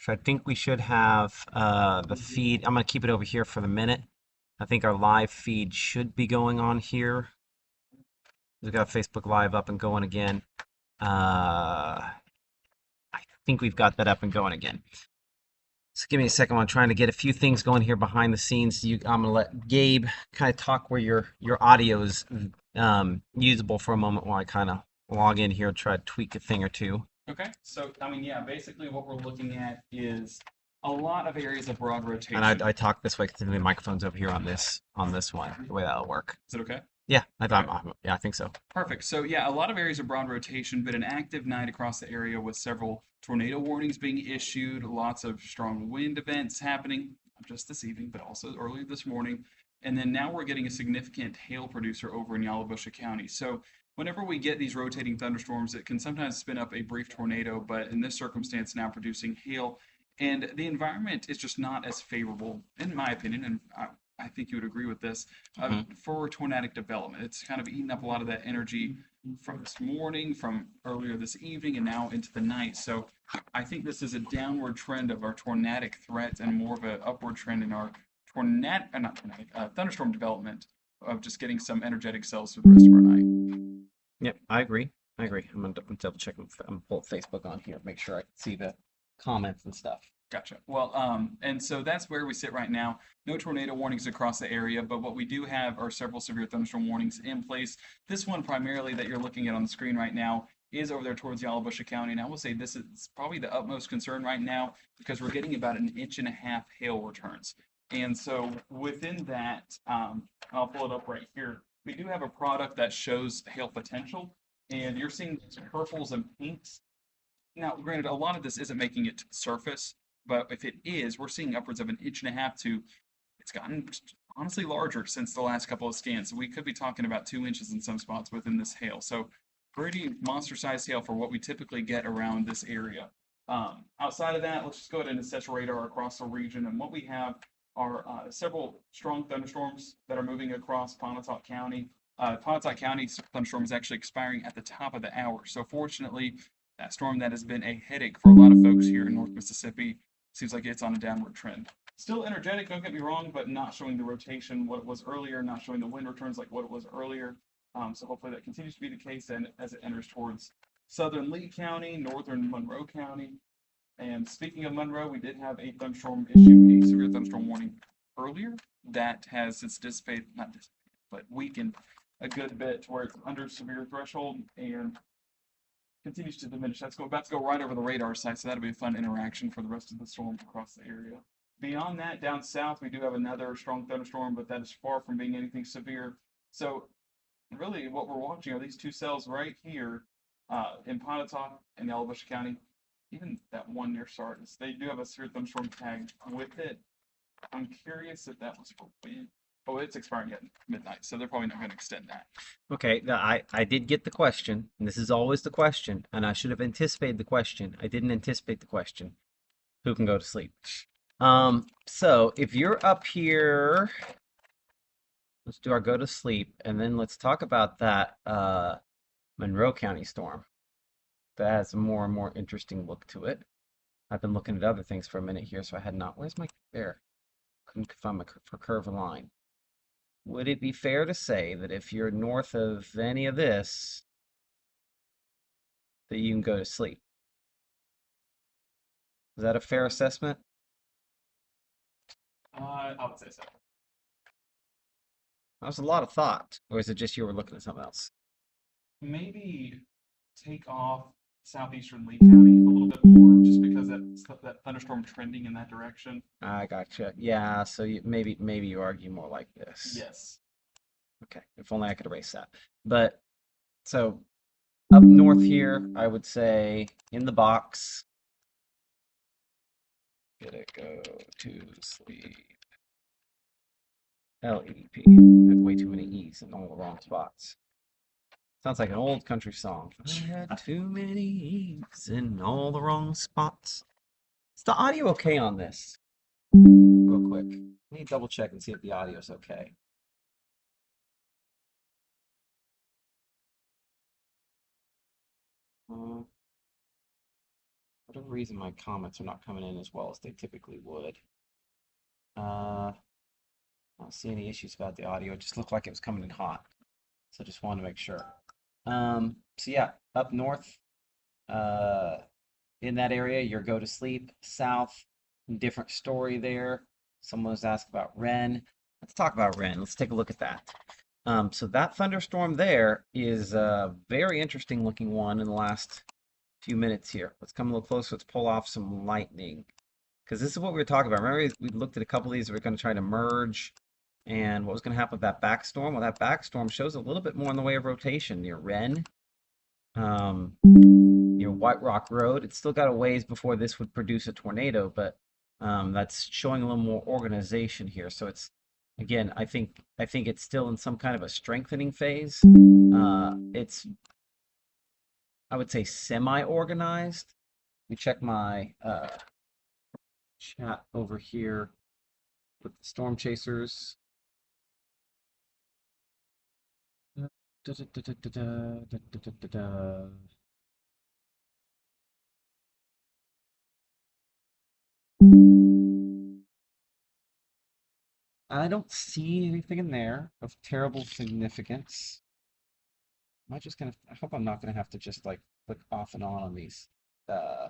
So I think we should have the feed. I'm going to keep it over here for the minute. I think our live feed should be going on here. We've got Facebook Live up and going again. I think we've got that up and going again. So give me a second. I'm trying to get a few things going here behind the scenes. I'm gonna let Gabe kind of talk where your audio is usable for a moment while I kind of log in here and try to tweak a thing or two. Okay, so I mean, yeah, basically what we're looking at is a lot of areas of broad rotation. And I talk this way because the microphone's over here on this one. The way that'll work. Is it okay? Yeah, Okay. yeah, I think so. Perfect. So yeah, a lot of areas of broad rotation, but an active night across the area with several tornado warnings being issued, lots of strong wind events happening, not just this evening, but also earlier this morning. And then now we're getting a significant hail producer over in Yalobusha County. So whenever we get these rotating thunderstorms, it can sometimes spin up a brief tornado, but in this circumstance now producing hail. And the environment is just not as favorable, in my opinion, and I think you would agree with this, for tornadic development. It's kind of eaten up a lot of that energy from this morning, from earlier this evening, and now into the night. So I think this is a downward trend of our tornadic threat and more of an upward trend in our thunderstorm development of just getting some energetic cells for the rest of our night. Yep, I agree. I agree. I'm gonna double check. I'm gonna pull Facebook on here, make sure I can see the comments and stuff. Gotcha. Well, and so that's where we sit right now. No tornado warnings across the area, but what we do have are several severe thunderstorm warnings in place. This one primarily that you're looking at on the screen right now is over there towards Yalobusha County, and I will say this is probably the utmost concern right now because we're getting about 1.5 inch hail returns. And so within that, I'll pull it up right here. We do have a product that shows hail potential, and you're seeing purples and pinks. Now, granted, a lot of this isn't making it to the surface, but if it is, we're seeing upwards of 1.5 inches to, it's gotten honestly larger since the last couple of scans. So we could be talking about 2 inches in some spots within this hail. So pretty monster-sized hail for what we typically get around this area. Outside of that, let's just go ahead and assess radar across the region. And what we have are several strong thunderstorms that are moving across Pontotoc County. Pontotoc County thunderstorm is actually expiring at the top of the hour. So fortunately, that storm that has been a headache for a lot of folks here in North Mississippi seems like it's on a downward trend. Still energetic, don't get me wrong, but not showing the rotation what it was earlier, not showing the wind returns like what it was earlier. So hopefully that continues to be the case and as it enters towards southern Lee County, northern Monroe County. And speaking of Monroe, we did have a thunderstorm issue, a severe thunderstorm warning earlier that has since dissipated, not dissipated, but weakened a good bit to where it's under severe threshold and continues to diminish. That's about to go right over the radar site, so that'll be a fun interaction for the rest of the storm across the area. Beyond that, down south, we do have another strong thunderstorm, but that is far from being anything severe. So really what we're watching are these two cells right here in Pontotoc and Yalobusha County. Even that one near Sardis, they do have a severe thunderstorm tag with it. I'm curious if that was for wind. Oh, it's expiring at midnight, so they're probably not going to extend that. Okay, I did get the question, and this is always the question, and I should have anticipated the question. I didn't anticipate the question. Who can go to sleep? So if you're up here, let's do our go to sleep, and then let's talk about that Monroe County storm. That has a more and more interesting look to it. I've been looking at other things for a minute here, so I had not. Where's my there? Couldn't find my curve line. Would it be fair to say that if you're north of any of this, that you can go to sleep? Is that a fair assessment? I would say so. That was a lot of thought, or is it just you were looking at something else? Maybe take off southeastern Lee County a little bit more, just because that thunderstorm trending in that direction. I gotcha. Yeah, so maybe you argue more like this. Yes. Okay, if only I could erase that. But so up north here, I would say in the box. Gonna go to sleep. LEDP. I have way too many E's in all the wrong spots. Sounds like an old country song. I had too many E's in all the wrong spots. Is the audio okay on this? Real quick. Let me double check and see if the audio is okay. whatever reason my comments are not coming in as well as they typically would. I don't see any issues about the audio. It just looked like it was coming in hot. So just wanted to make sure. So yeah, up north, uh, in that area, your go to sleep. South, different story there. Someone was asked about Ren. Let's talk about Ren. Let's take a look at that. So that thunderstorm there is a very interesting looking one in the last few minutes here. Let's come a little closer. Let's pull off some lightning. Because this is what we were talking about. Remember, we looked at a couple of these. We are going to try to merge. And what was going to happen with that backstorm? Well, that backstorm shows a little bit more in the way of rotation near Ren, near White Rock Road. It's still got a ways before this would produce a tornado, but that's showing a little more organization here. So it's again, I think it's still in some kind of a strengthening phase. It's I would say semi-organized. Let me check my chat over here with the storm chasers. I don't see anything in there of terrible significance. Am I just gonna? I hope I'm not gonna have to just like click off and on these uh,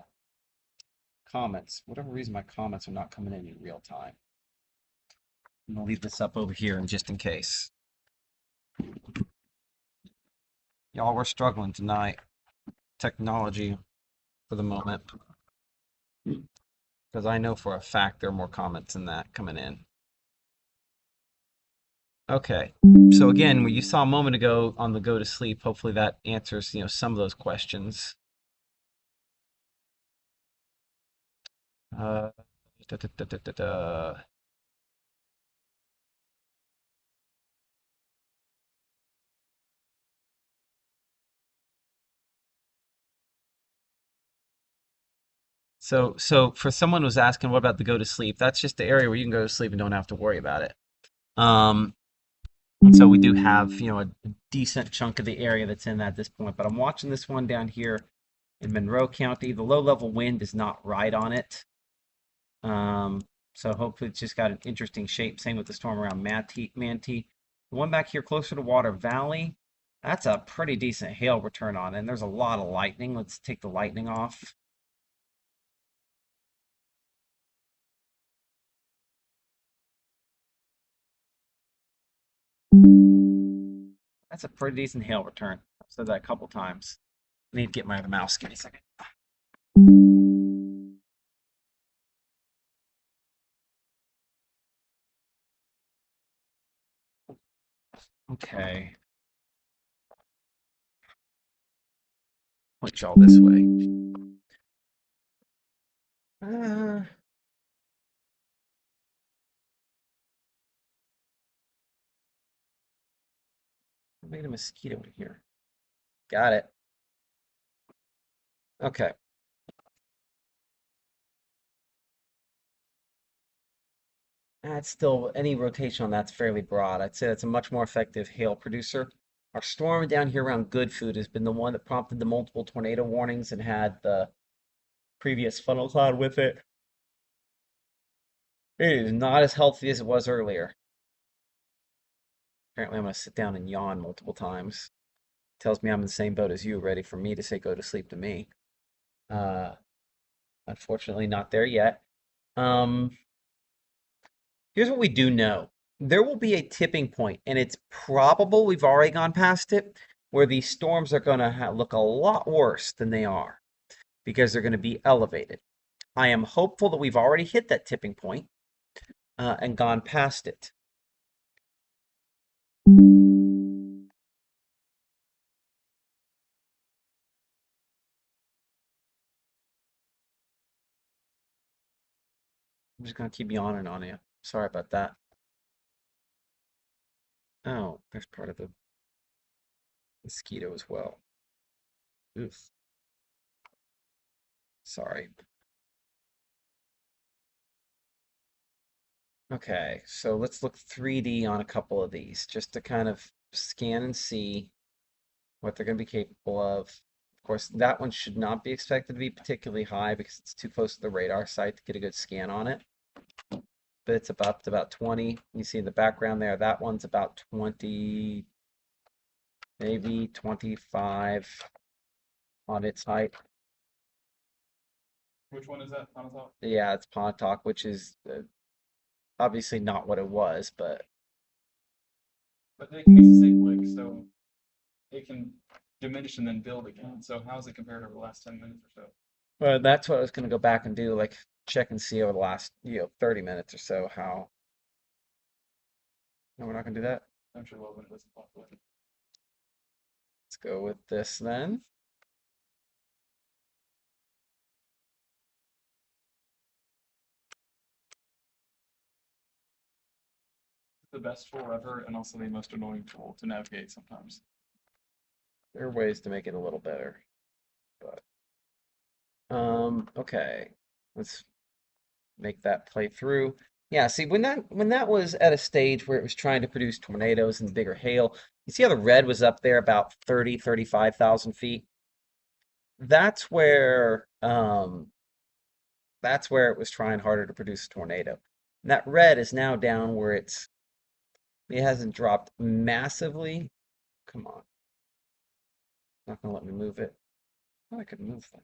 comments. Whatever reason, my comments are not coming in real time. I'm gonna leave this up over here, and just in case, y'all, we're struggling tonight. Technology for the moment, because I know for a fact there are more comments than that coming in. Okay, so again, what you saw a moment ago on the go to sleep, hopefully that answers some of those questions. Uh, da, da, da, da, da, da. So for someone who's asking, what about the go to sleep? That's just the area where you can go to sleep and don't have to worry about it. Um, and so we do have, a decent chunk of the area that's in that at this point. But I'm watching this one down here in Monroe County. The low level wind is not right on it. So hopefully it's just got an interesting shape. Same with the storm around Manti. The one back here closer to Water Valley, that's a pretty decent hail return on, and there's a lot of lightning. Let's take the lightning off. That's a pretty decent hail return. I've said that a couple times. I need to get my other mouse. Give me a second. Okay. Point y'all this way. Uh, I made a mosquito in here. Got it. Okay. That's still, any rotation on that's fairly broad. I'd say that's a much more effective hail producer. Our storm down here around Good Food has been the one that prompted the multiple tornado warnings and had the previous funnel cloud with it. It is not as healthy as it was earlier. Apparently, I'm going to sit down and yawn multiple times. Tells me I'm in the same boat as you, ready for me to say go to sleep to me. Uh, Unfortunately, not there yet. Um, Here's what we do know. There will be a tipping point, and it's probable we've already gone past it, where these storms are going to look a lot worse than they are because they're going to be elevated. I am hopeful that we've already hit that tipping point and gone past it. I'm just going to keep yawning on you. Sorry about that. Oh, there's part of the mosquito as well. Oof. Sorry. Okay, so let's look 3D on a couple of these just to kind of scan and see what they're going to be capable of. Of course, that one should not be expected to be particularly high because it's too close to the radar site to get a good scan on it. But it's about 20. You see in the background there, that one's about 20, maybe 25 on its height. Which one is that on top? Yeah, it's Pontoc, which is obviously not what it was, but But they can be cyclic, so it can diminish and then build again. So how is it compared over the last 10 minutes or so? well, that's what I was going to go back and do, like check and see over the last 30 minutes or so how. No, we're not going to do that. I'm sure Logan doesn't populate. Let's go with this then. The best tool ever, and also the most annoying tool to navigate sometimes. There are ways to make it a little better, but okay. Let's make that play through. Yeah, see when that was at a stage where it was trying to produce tornadoes and bigger hail, you see how the red was up there about 30, 35,000 feet? That's where it was trying harder to produce a tornado. And that red is now down where it hasn't dropped massively. Come on. Not gonna let me move it. Oh, I could move that.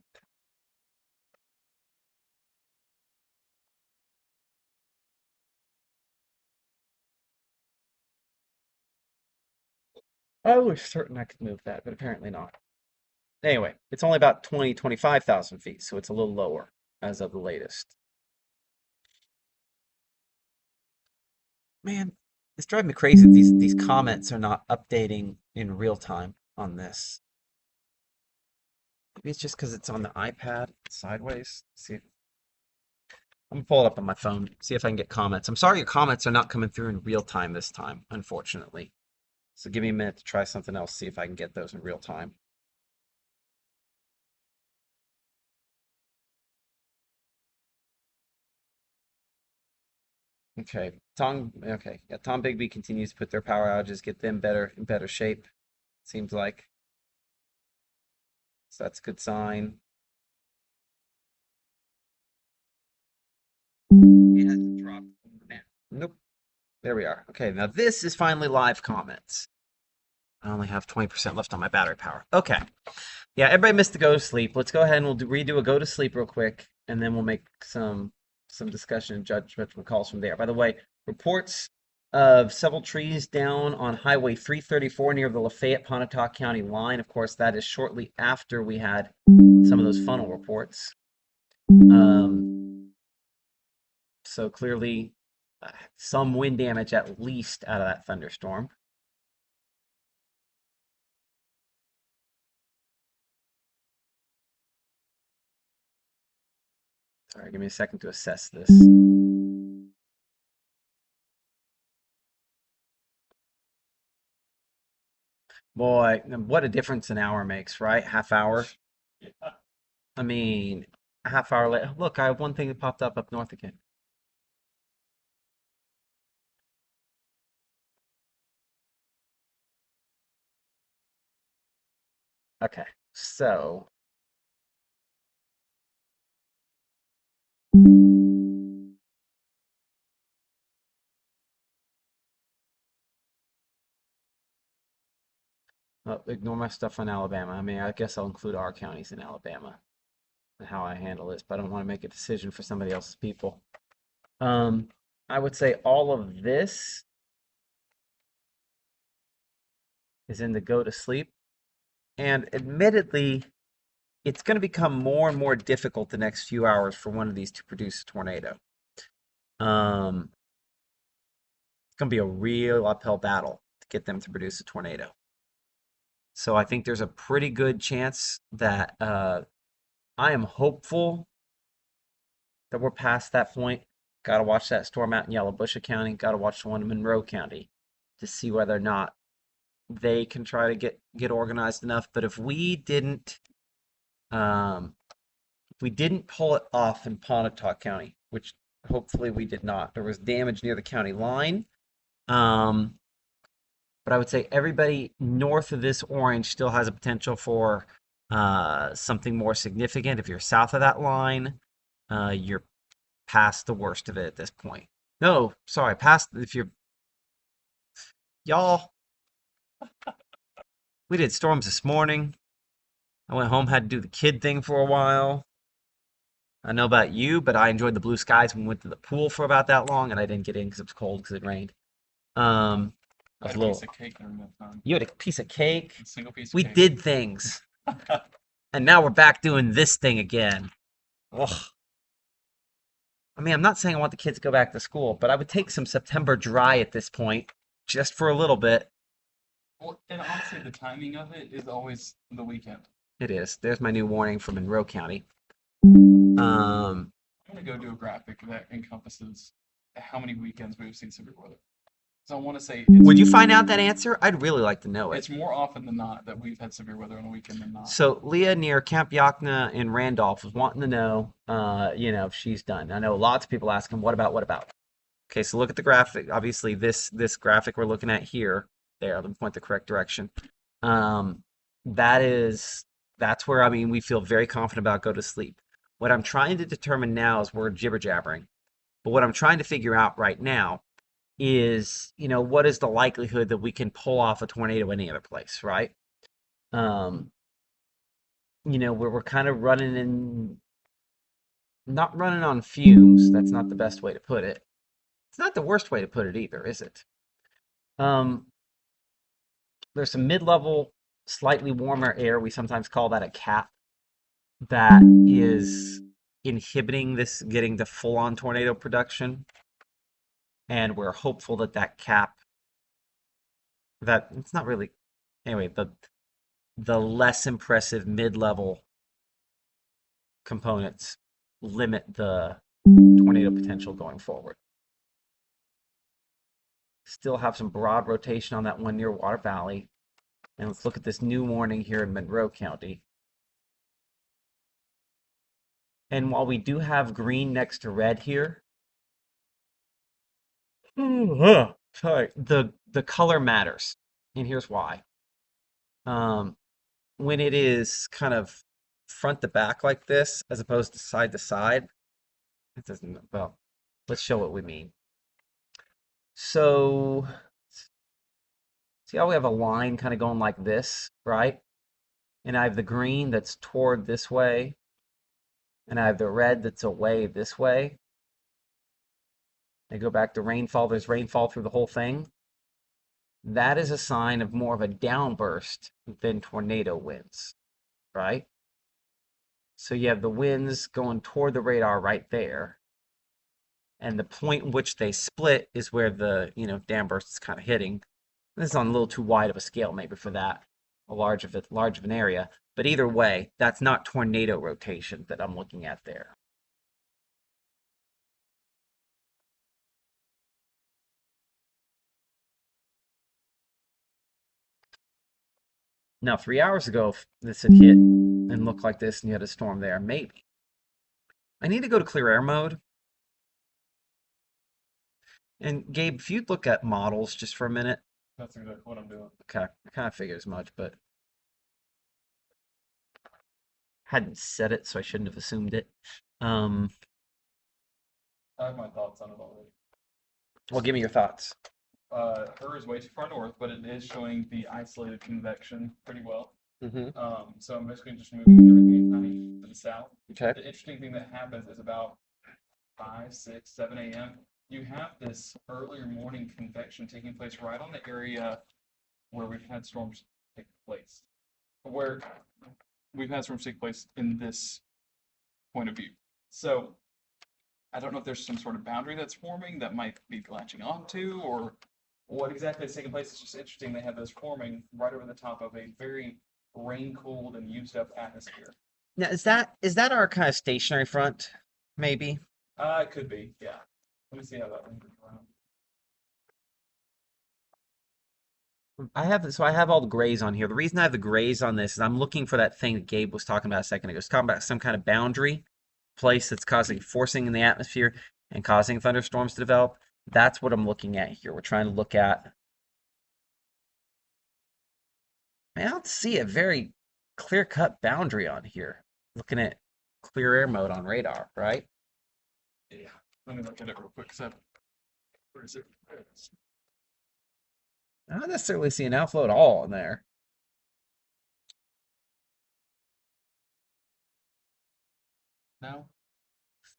I was certain I could move that, but apparently not. Anyway, it's only about 20, 25,000 feet, so it's a little lower as of the latest. Man, it's driving me crazy. These comments are not updating in real time on this. Maybe it's just because it's on the iPad sideways. See, I'm gonna pull it up on my phone, see if I can get comments. I'm sorry your comments are not coming through in real time this time, unfortunately. So give me a minute to try something else, see if I can get those in real time. Okay, Tom. Okay, yeah. Tom Bigby continues to put their power outages, get them in better shape. Seems like. So that's a good sign. It hasn't dropped. Nope. There we are. Okay, now this is finally live comments. I only have 20% left on my battery power. Okay. Yeah, everybody missed the go to sleep. Let's go ahead and we'll redo a go to sleep real quick, and then we'll make some discussion and judgment calls from there. By the way, reports of several trees down on Highway 334 near the Lafayette Pontotoc County line. Of course, that is shortly after we had some of those funnel reports. So clearly, some wind damage at least out of that thunderstorm. Sorry, give me a second to assess this. Boy, what a difference an hour makes, right? Half hour. Yeah. I mean, a half hour later. Look, I have one thing that popped up north again. Okay, so ignore my stuff on Alabama. I mean, I guess I'll include our counties in Alabama and how I handle this, but I don't want to make a decision for somebody else's people. I would say all of this is in the go to sleep. And admittedly, it's going to become more and more difficult the next few hours for one of these to produce a tornado. It's going to be a real uphill battle to get them to produce a tornado. So I think there's a pretty good chance that I am hopeful that we're past that point. Got to watch that storm out in Yellowbusha County. Got to watch the one in Monroe County to see whether or not they can try to get organized enough. But if we didn't pull it off in Pontotoc County, which hopefully we did not, there was damage near the county line. But I would say everybody north of this orange still has a potential for Something more significant, if you're south of that line, you're past the worst of it at this point. No, sorry, past if you're y'all. We did storms this morning. I went home, had to do the kid thing for a while. I know about you, but I enjoyed the blue skies. We went to the pool for about that long, and I didn't get in because it was cold because it rained. I I was had a a piece little. of cake during that time. You had a piece of cake. A single piece of We cake. did things, and now we're back doing this thing again. Ugh. I mean, I'm not saying I want the kids to go back to school, but I would take some September dry at this point, just for a little bit. Well, and honestly, the timing of it is always the weekend. It is. There's my new warning from Monroe County. I'm gonna go do a graphic that encompasses how many weekends we've seen severe weather. So I want to say Would you find out that answer? I'd really like to know it. it's more often than not that we've had severe weather on a weekend than not. So Leah near Camp Yachna in Randolph was wanting to know, if she's done. I know lots of people asking, what about, what about? Okay, so look at the graphic. Obviously, this graphic we're looking at here, there, let me point the correct direction. Um, that's where we feel very confident about go to sleep. What I'm trying to determine now is we're jibber jabbering, but what I'm trying to figure out right now is, what is the likelihood that we can pull off a tornado any other place, right? Um, where we're kind of running in, not running on fumes. That's not the best way to put it. It's not the worst way to put it either, is it? Um, there's some mid-level, slightly warmer air. We sometimes call that a cap that is inhibiting this getting to full-on tornado production. And we're hopeful that that cap, that it's not really, anyway, the less impressive mid-level components limit the tornado potential going forward. Still have some broad rotation on that one near Water Valley. And let's look at this new warning here in Monroe County. And while we do have green next to red here, sorry, the color matters. And here's why. When it is kind of front to back like this, as opposed to side, it doesn't, well, let's show what we mean. So, see how we have a line kind of going like this, right? And I have the green that's toward this way, and I have the red that's away this way. I go back to rainfall, there's rainfall through the whole thing. That is a sign of more of a downburst than tornado winds, right? So you have the winds going toward the radar right there. And the point in which they split is where the, downburst is kind of hitting. This is on a little too wide of a scale maybe for that, large of an area. But either way, that's not tornado rotation that I'm looking at there. Now, 3 hours ago, if this had hit and looked like this and you had a storm there, maybe. I need to go to clear air mode. And Gabe, if you'd look at models just for a minute. That's exactly what I'm doing. Okay, I kind of figured as much, but hadn't said it, so I shouldn't have assumed it. I have my thoughts on it already. Well, give me your thoughts. Her is way too far north, but it is showing the isolated convection pretty well. Mm-hmm. So I'm basically just moving everything tiny to the south. Okay. The interesting thing that happens is about 5, 6, 7 a.m. You have this earlier morning convection taking place right on the area where we've had storms take place. Where we've had storms take place in this point of view. So I don't know if there's some sort of boundary that's forming that might be latching onto, or what exactly is taking place. It's just interesting they have this forming right over the top of a very rain-cooled and used-up atmosphere. Now, is that our kind of stationary front, maybe? It could be, yeah. Let me see how that one goes around. I have all the grays on here. The reason I have the grays on this is I'm looking for that thing that Gabe was talking about a second ago. It's talking about some kind of boundary place that's forcing in the atmosphere and causing thunderstorms to develop. That's what I'm looking at here. We're trying to look at. I don't see it very clear-cut boundary on here. Looking at clear air mode on radar, right? Yeah. Let me look at it real quick. Where is it? There it is. I don't necessarily see an outflow at all in there. No.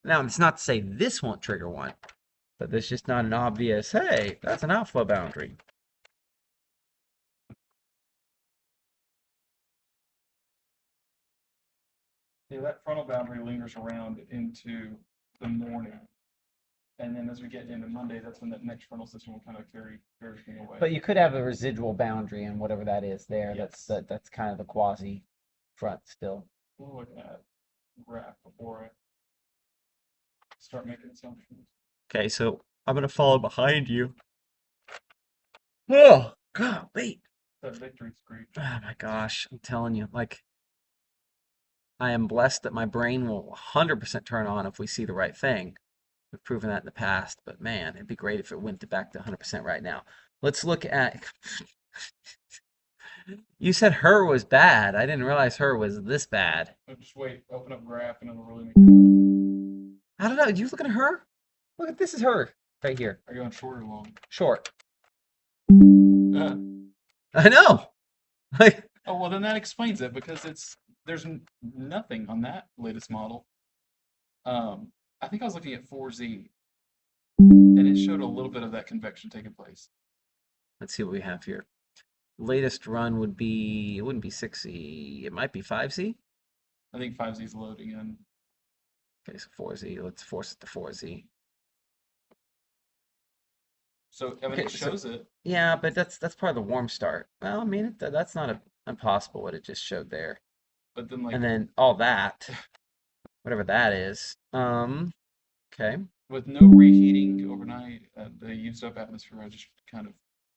Now, it's not to say this won't trigger one, but there's just not an obvious, hey, that's an outflow boundary. Yeah, that frontal boundary lingers around into the morning. And then as we get into Monday, that's when that next frontal system will kind of carry everything away. But you could have a residual boundary and whatever that is there. Yes. That's kind of the quasi front still. We'll look at the graph before I start making assumptions. Okay, so I'm gonna follow behind you. Oh God, wait. That victory screech. Oh my gosh, I'm telling you, like I am blessed that my brain will 100% turn on if we see the right thing. We've proven that in the past, but man, it'd be great if it went back to 100% right now. Let's look at. You said her was bad. I didn't realize her was this bad. Oh, just wait, open up graph and it'll really make you. I don't know. You looking at her? Look at this is her right here. Are you on short or long? Short. Uh, I know. Like, oh well, then that explains it because there's nothing on that latest model. I think I was looking at 4Z, and it showed a little bit of that convection taking place. let's see what we have here. Latest run would be, it wouldn't be 6Z. It might be 5Z. I think 5Z is loading in. Okay, so 4Z. Let's force it to 4Z. So I mean, Okay, it so shows it, yeah, but that's part of the warm start. Well, I mean, that's not impossible what it just showed there. but then like And then all that, whatever that is. Okay, with no reheating overnight, the used up atmosphere, I just kind of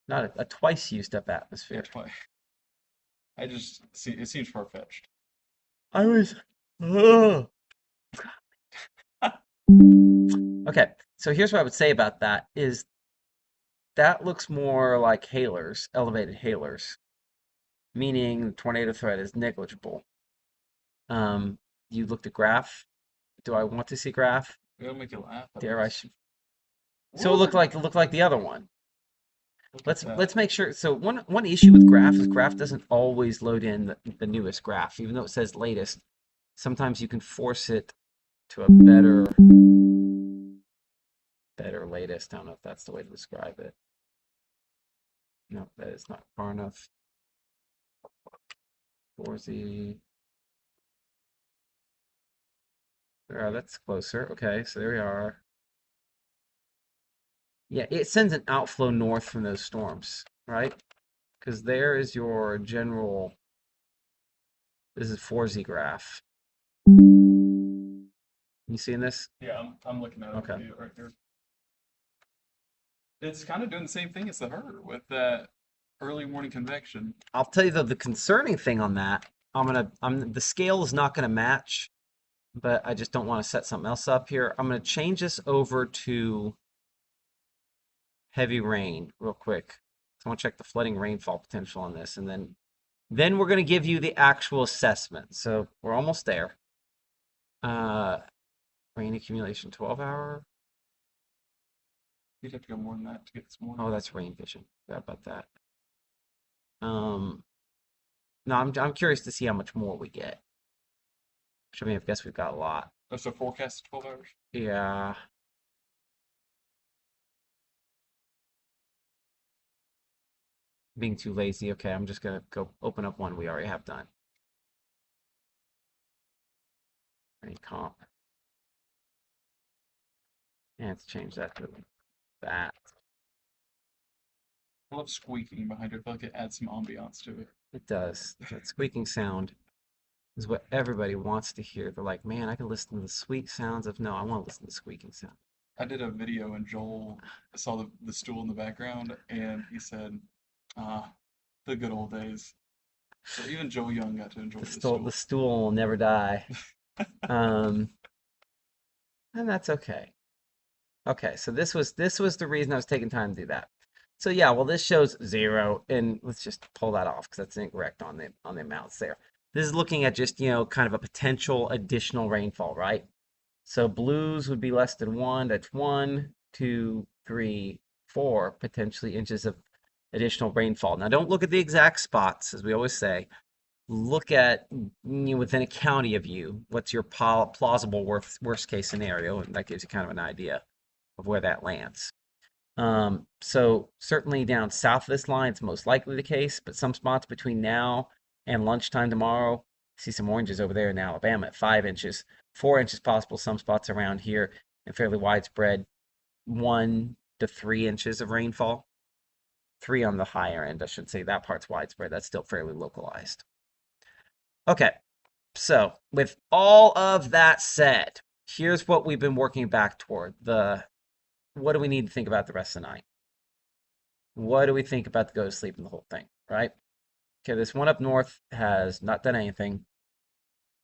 not a twice used up atmosphere. that's why I just see it seems far fetched. I was. Ugh. Okay, so here's what I would say about that is that looks more like hailers, elevated hailers, meaning the tornado threat is negligible. You looked at graph. Do I want to see graph? It'll make you laugh. Dare I? So it looked like the other one. Look at that. Let's make sure. So one issue with graph is graph doesn't always load in the newest graph, even though it says latest. Sometimes you can force it to a better latest. I don't know if that's the way to describe it. No, that is not far enough. 4Z. That's closer. Okay, so there we are. Yeah, it sends an outflow north from those storms, right? Because there is your general. This is 4Z graph. You seeing this? Yeah, I'm looking at it Okay. right here. It's kind of doing the same thing as the herd with that early morning convection. I'll tell you though, the concerning thing on that, the scale is not gonna match, but I just don't want to set something else up here. I'm gonna change this over to heavy rain real quick. So I want to check the flooding rainfall potential on this, and then we're gonna give you the actual assessment. So we're almost there. Rain accumulation 12-hour. You'd have to go more than that to get this morning. Oh, that's rain vision. Forgot about that. No, I'm curious to see how much more we get. Which I mean, I guess we've got a lot. Oh, so forecast 12 hours? Yeah. Being too lazy. Okay, I'm just gonna go open up one we already have done. Rain comp. And let's change that to that. I love squeaking behind it. I feel like it adds some ambiance to it. It does. That squeaking sound is what everybody wants to hear. They're like, man, I can listen to the sweet sounds of no, I want to listen to the squeaking sound. I did a video and Joel saw the stool in the background and he said, the good old days. So even Joe Young got to enjoy the stool. The stool will never die. And that's okay. Okay, so this was the reason I was taking time to do that. So yeah, well this shows 0, and let's just pull that off because that's incorrect on the amounts there. This is looking at just, kind of a potential additional rainfall, right? So blues would be less than 1. That's 1, 2, 3, 4 potentially inches of additional rainfall. Now, don't look at the exact spots, as we always say. Look at, within a county of you, what's your plausible worst case scenario, and that gives you kind of an idea of where that lands. So certainly down south of this line, it's most likely the case, but some spots between now and lunchtime tomorrow, see some oranges over there in Alabama at 5 inches, 4 inches possible, some spots around here, and fairly widespread 1 to 3 inches of rainfall. 3 on the higher end, I should say. That part's widespread. That's still fairly localized. Okay, so with all of that said, here's what we've been working back toward. What do we need to think about the rest of the night? What do we think about the go to sleep and the whole thing, right? Okay, this one up north has not done anything,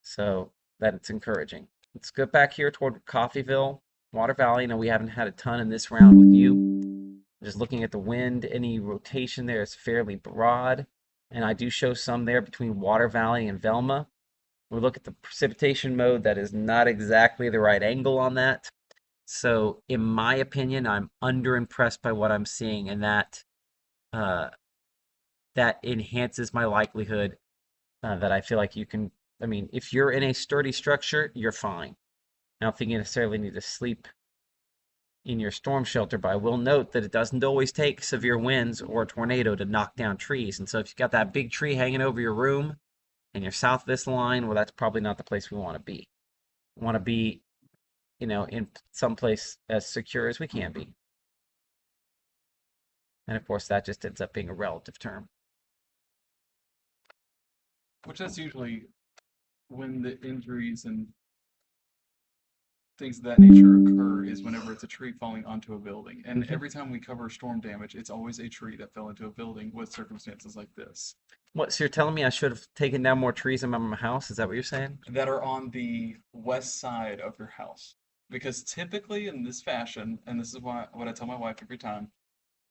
so that it's encouraging. Let's go back here toward Coffeyville, Water Valley. Now, we haven't had a ton in this round with you. Just looking at the wind, any rotation there is fairly broad, and I do show some there between Water Valley and Velma. We look at the precipitation mode, that is not exactly the right angle on that. So, in my opinion, I'm underimpressed by what I'm seeing, and that enhances my likelihood that I feel like you can. I mean, if you're in a sturdy structure, you're fine. I don't think you necessarily need to sleep in your storm shelter, but I will note that it doesn't always take severe winds or a tornado to knock down trees. And so, if you've got that big tree hanging over your room and you're south of this line, well, that's probably not the place we want to be. We want to be, in some place as secure as we can be. And of course, that just ends up being a relative term. Which that's usually when the injuries and things of that nature occur is whenever it's a tree falling onto a building. And every time we cover storm damage, it's always a tree that fell into a building with circumstances like this. What, so you're telling me I should have taken down more trees in my house? Is that what you're saying? That are on the west side of your house. Because typically in this fashion, and this is what I tell my wife every time,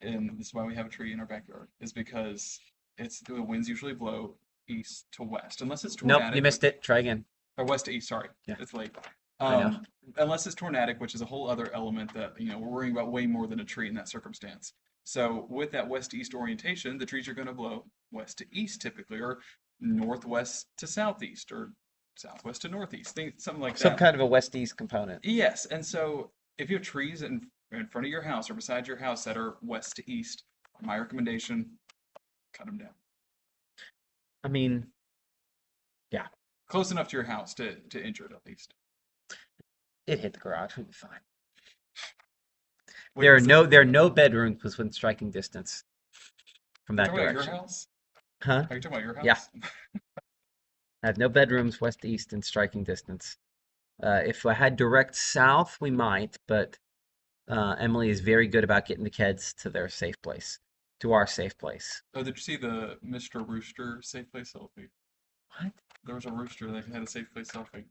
and this is why we have a tree in our backyard, is because the winds usually blow east to west, unless it's tornadic. Nope, you missed it. Try again. Or west to east, sorry. Yeah. It's late. I know. Unless it's tornadic, which is a whole other element that, we're worrying about way more than a tree in that circumstance. So with that west to east orientation, the trees are going to blow west to east typically, or northwest to southeast, or southwest to northeast, something like that. Some kind of a west-east component. Yes, and so if you have trees in front of your house or beside your house that are west to east, my recommendation, cut them down. I mean, yeah. Close enough to your house to injure it at least. It hit the garage. We'll be fine. There are no bedrooms within striking distance from that direction. Your house? Huh? Are you talking about your house? Yeah. I have no bedrooms west to east in striking distance. If I had direct south, we might, but Emily is very good about getting the kids to their safe place, to our safe place. Oh, did you see the Mr. Rooster safe place selfie? What? There was a rooster that had a safe place selfie.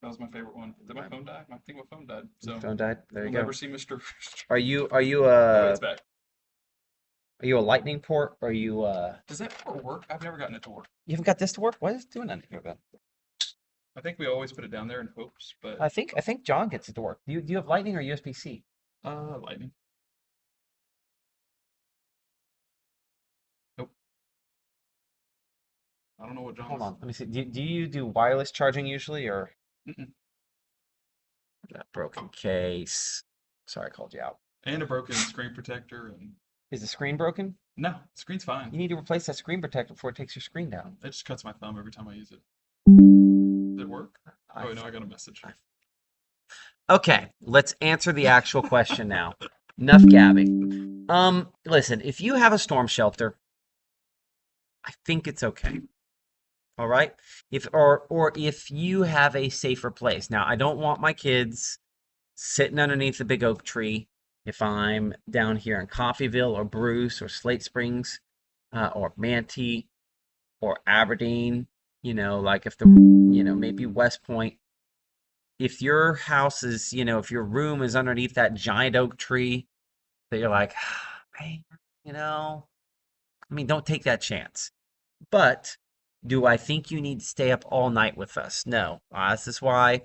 That was my favorite one. Did my phone die? I think my phone died. So your phone died. There you go. Never see Mr. Rooster. Are you It's back. Are you a lightning port? Or are you Does that port work? I've never gotten it to work. You haven't got this to work? What is it doing under here then? I think we always put it down there in hopes, but I think John gets it to work. Do you have lightning or USB-C? lightning. Nope. I don't know what John's. Hold on, let me see. Do you do wireless charging usually, or that broken case? Sorry, I called you out. And a broken screen protector. And is the screen broken? no, the screen's fine. You need to replace that screen protector before it takes your screen down. It just cuts my thumb every time I use it. Did it work? Oh no, I got a message. Okay, let's answer the actual question now. Enough gabbing. Listen, if you have a storm shelter, I think it's okay. All right? Or if you have a safer place. Now, I don't want my kids sitting underneath the big oak tree if I'm down here in Coffeyville or Bruce or Slate Springs or Manatee or Aberdeen, like if maybe West Point. If your house is, if your room is underneath that giant oak tree that you're like, man, don't take that chance. But Do I think you need to stay up all night with us? No. This is why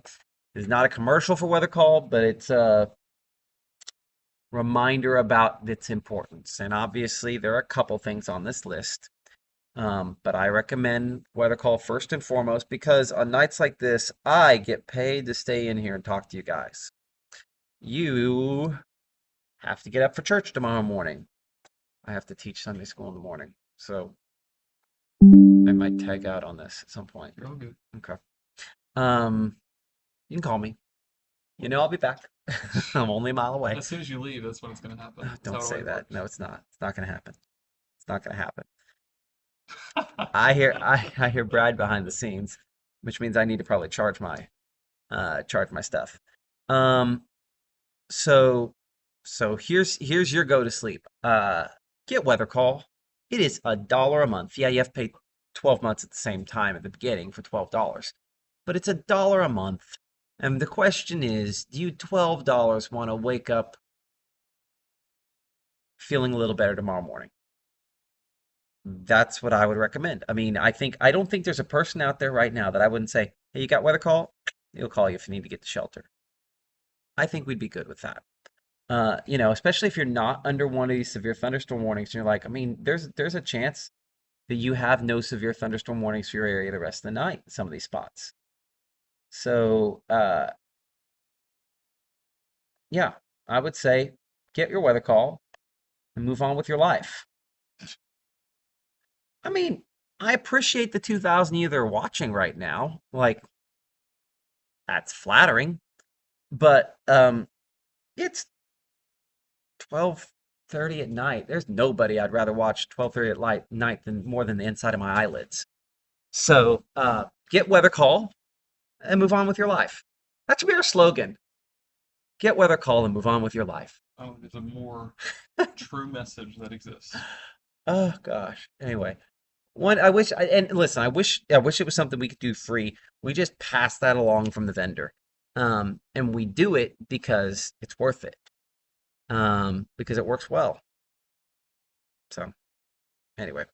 this is not a commercial for Weather Call, but it's a reminder about its importance. And obviously, there are a couple things on this list. But I recommend Weather Call first and foremost because on nights like this, I get paid to stay in here and talk to you guys. You have to get up for church tomorrow morning. I have to teach Sunday school in the morning. So I might tag out on this at some point. You're all good. Okay. You can call me. You know I'll be back. I'm only a mile away. As soon as you leave, that's when it's going to happen. That's Don't how it say always that. works. No, it's not. It's not gonna happen. It's not gonna happen. I hear Brad behind the scenes, which means I need to probably charge my stuff. Um so here's your go to sleep. Get Weather Call. It is $1 a month. Yeah, you have to pay 12 months at the same time at the beginning for $12. But it's $1 a month. And the question is, do you $12 want to wake up feeling a little better tomorrow morning? That's what I would recommend. I mean, I don't think there's a person out there right now that I wouldn't say, "Hey, you got Weather Call? He'll call you if you need to get to shelter." I think we'd be good with that. Especially if you're not under one of these severe thunderstorm warnings, and you're like, I mean, there's a chance that you have no severe thunderstorm warnings for your area the rest of the night in some of these spots. So, yeah, I would say get your Weather Call and move on with your life. I mean, I appreciate the 2,000 of you that are watching right now. Like, that's flattering, but it's 12:30 at night. There's nobody I'd rather watch 12:30 at night than more than the inside of my eyelids. So, get Weather Call and move on with your life. That should be our slogan. Get Weather Call and move on with your life. Oh, there's a more true message that exists. Oh gosh. Anyway, and listen, I wish it was something we could do free. We just pass that along from the vendor. And we do it because it's worth it. Because it works well. So, anyway,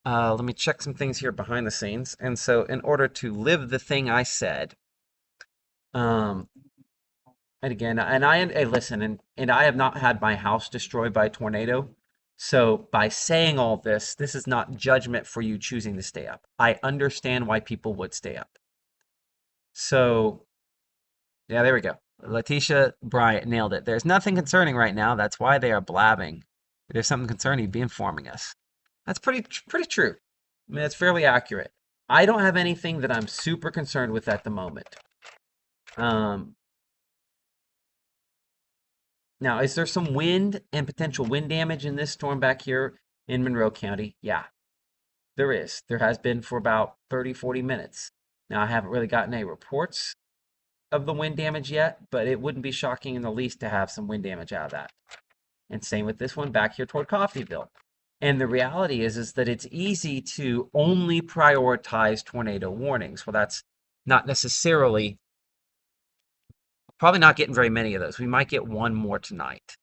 let me check some things here behind the scenes. And so, in order to live the thing I said, um, and again, hey, listen, and I have not had my house destroyed by a tornado. So, by saying all this, this is not judgment for you choosing to stay up. I understand why people would stay up. So, yeah, there we go. Letitia Bryant nailed it. There's nothing concerning right now. That's why they are blabbing. If there's something concerning, be informing us. That's pretty true. I mean, it's fairly accurate. I don't have anything that I'm super concerned with at the moment. Now, is there some wind and potential wind damage in this storm back here in Monroe County? Yeah, there is. There has been for about 30, 40 minutes. Now, I haven't really gotten any reports of the wind damage yet, but it wouldn't be shocking in the least to have some wind damage out of that. And same with this one back here toward Coffeyville. And the reality is that it's easy to only prioritize tornado warnings. Well, that's not necessarily, probably not getting very many of those. We might get one more tonight.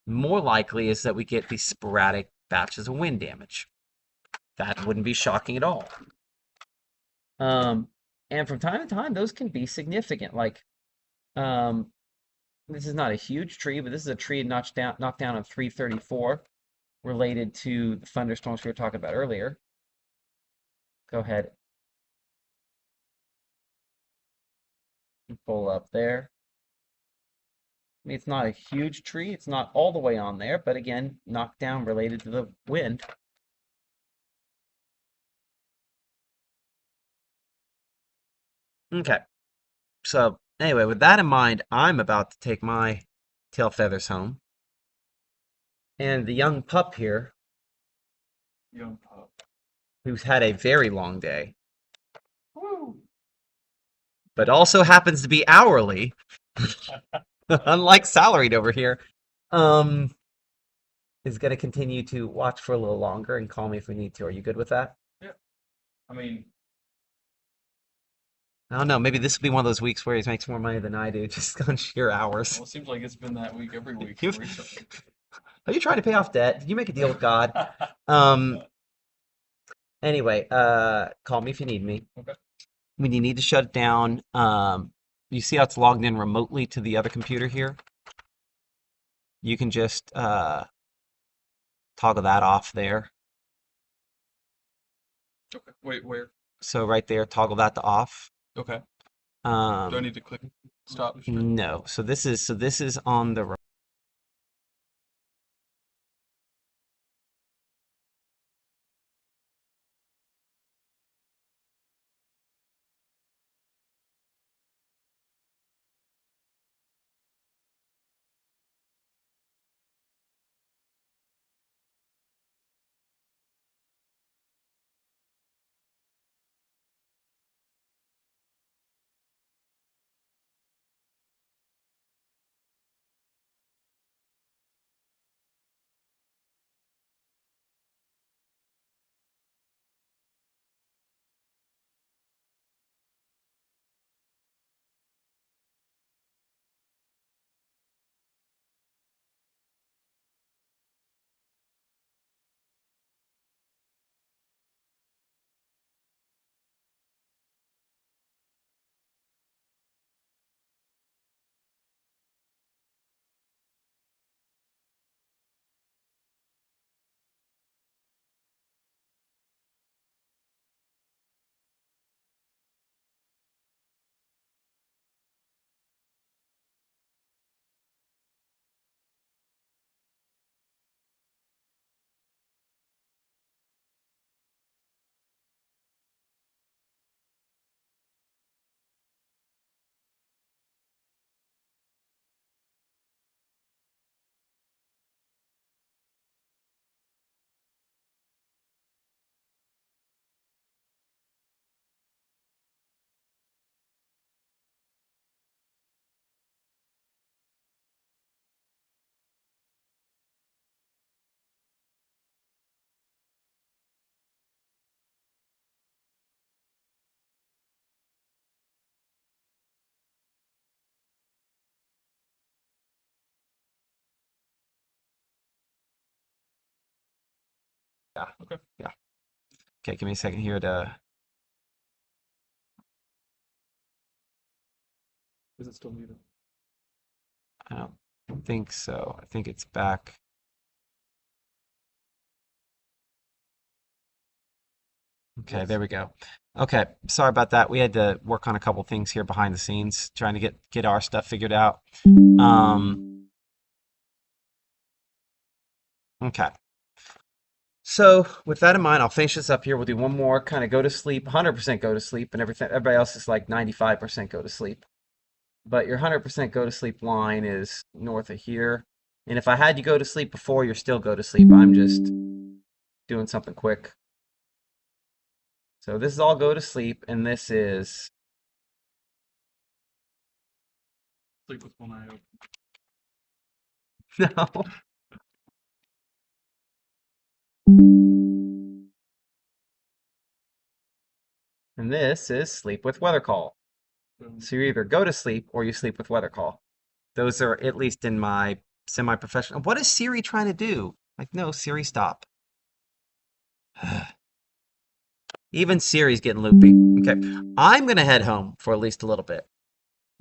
More likely is that we get these sporadic batches of wind damage. That wouldn't be shocking at all. And from time to time, those can be significant. Like, this is not a huge tree, but this is a tree knocked down on 334 related to the thunderstorms we were talking about earlier. Go ahead and pull up there. I mean, it's not a huge tree. It's not all the way on there, but again, knocked down related to the wind. Okay. So anyway, with that in mind, I'm about to take my tail feathers home. And the young pup here, Young pup. who's had a very long day, Woo! but also happens to be hourly, unlike salaried over here, is going to continue to watch for a little longer and call me if we need to. Are you good with that? Yeah. I mean, I don't know. Maybe this will be one of those weeks where he makes more money than I do, just on sheer hours. well, it seems like it's been that week every week You- recently. Are you trying to pay off debt? Did you make a deal with God? Um, Anyway, call me if you need me. Okay. When you need to shut it down, you see how it's logged in remotely to the other computer here? You can just toggle that off there. Okay. Wait, where? So right there, toggle that to off. Okay. Do I Um, need to click stop? no. So this is on the yeah. Okay. Yeah. Okay, give me a second here to Is it still muted? I don't think so. I think it's back. Okay, there we go. Okay, sorry about that. We had to work on a couple things here behind the scenes, trying to get our stuff figured out. Okay. So with that in mind, I'll finish this up here. We'll do one more, kind of go to sleep, 100% go to sleep, and everything. Everybody else is like 95% go to sleep. But your 100% go to sleep line is north of here. And if I had you go to sleep before, you're still go to sleep. I'm just doing something quick. So this is all go to sleep, and this is Sleep with one eye open. no. And this is sleep with weather call. So you either go to sleep or you sleep with weather call. Those are at least in my semi-professional. What is Siri trying to do? Like, no, Siri, stop. Even Siri's getting loopy. Okay, I'm gonna head home for at least a little bit.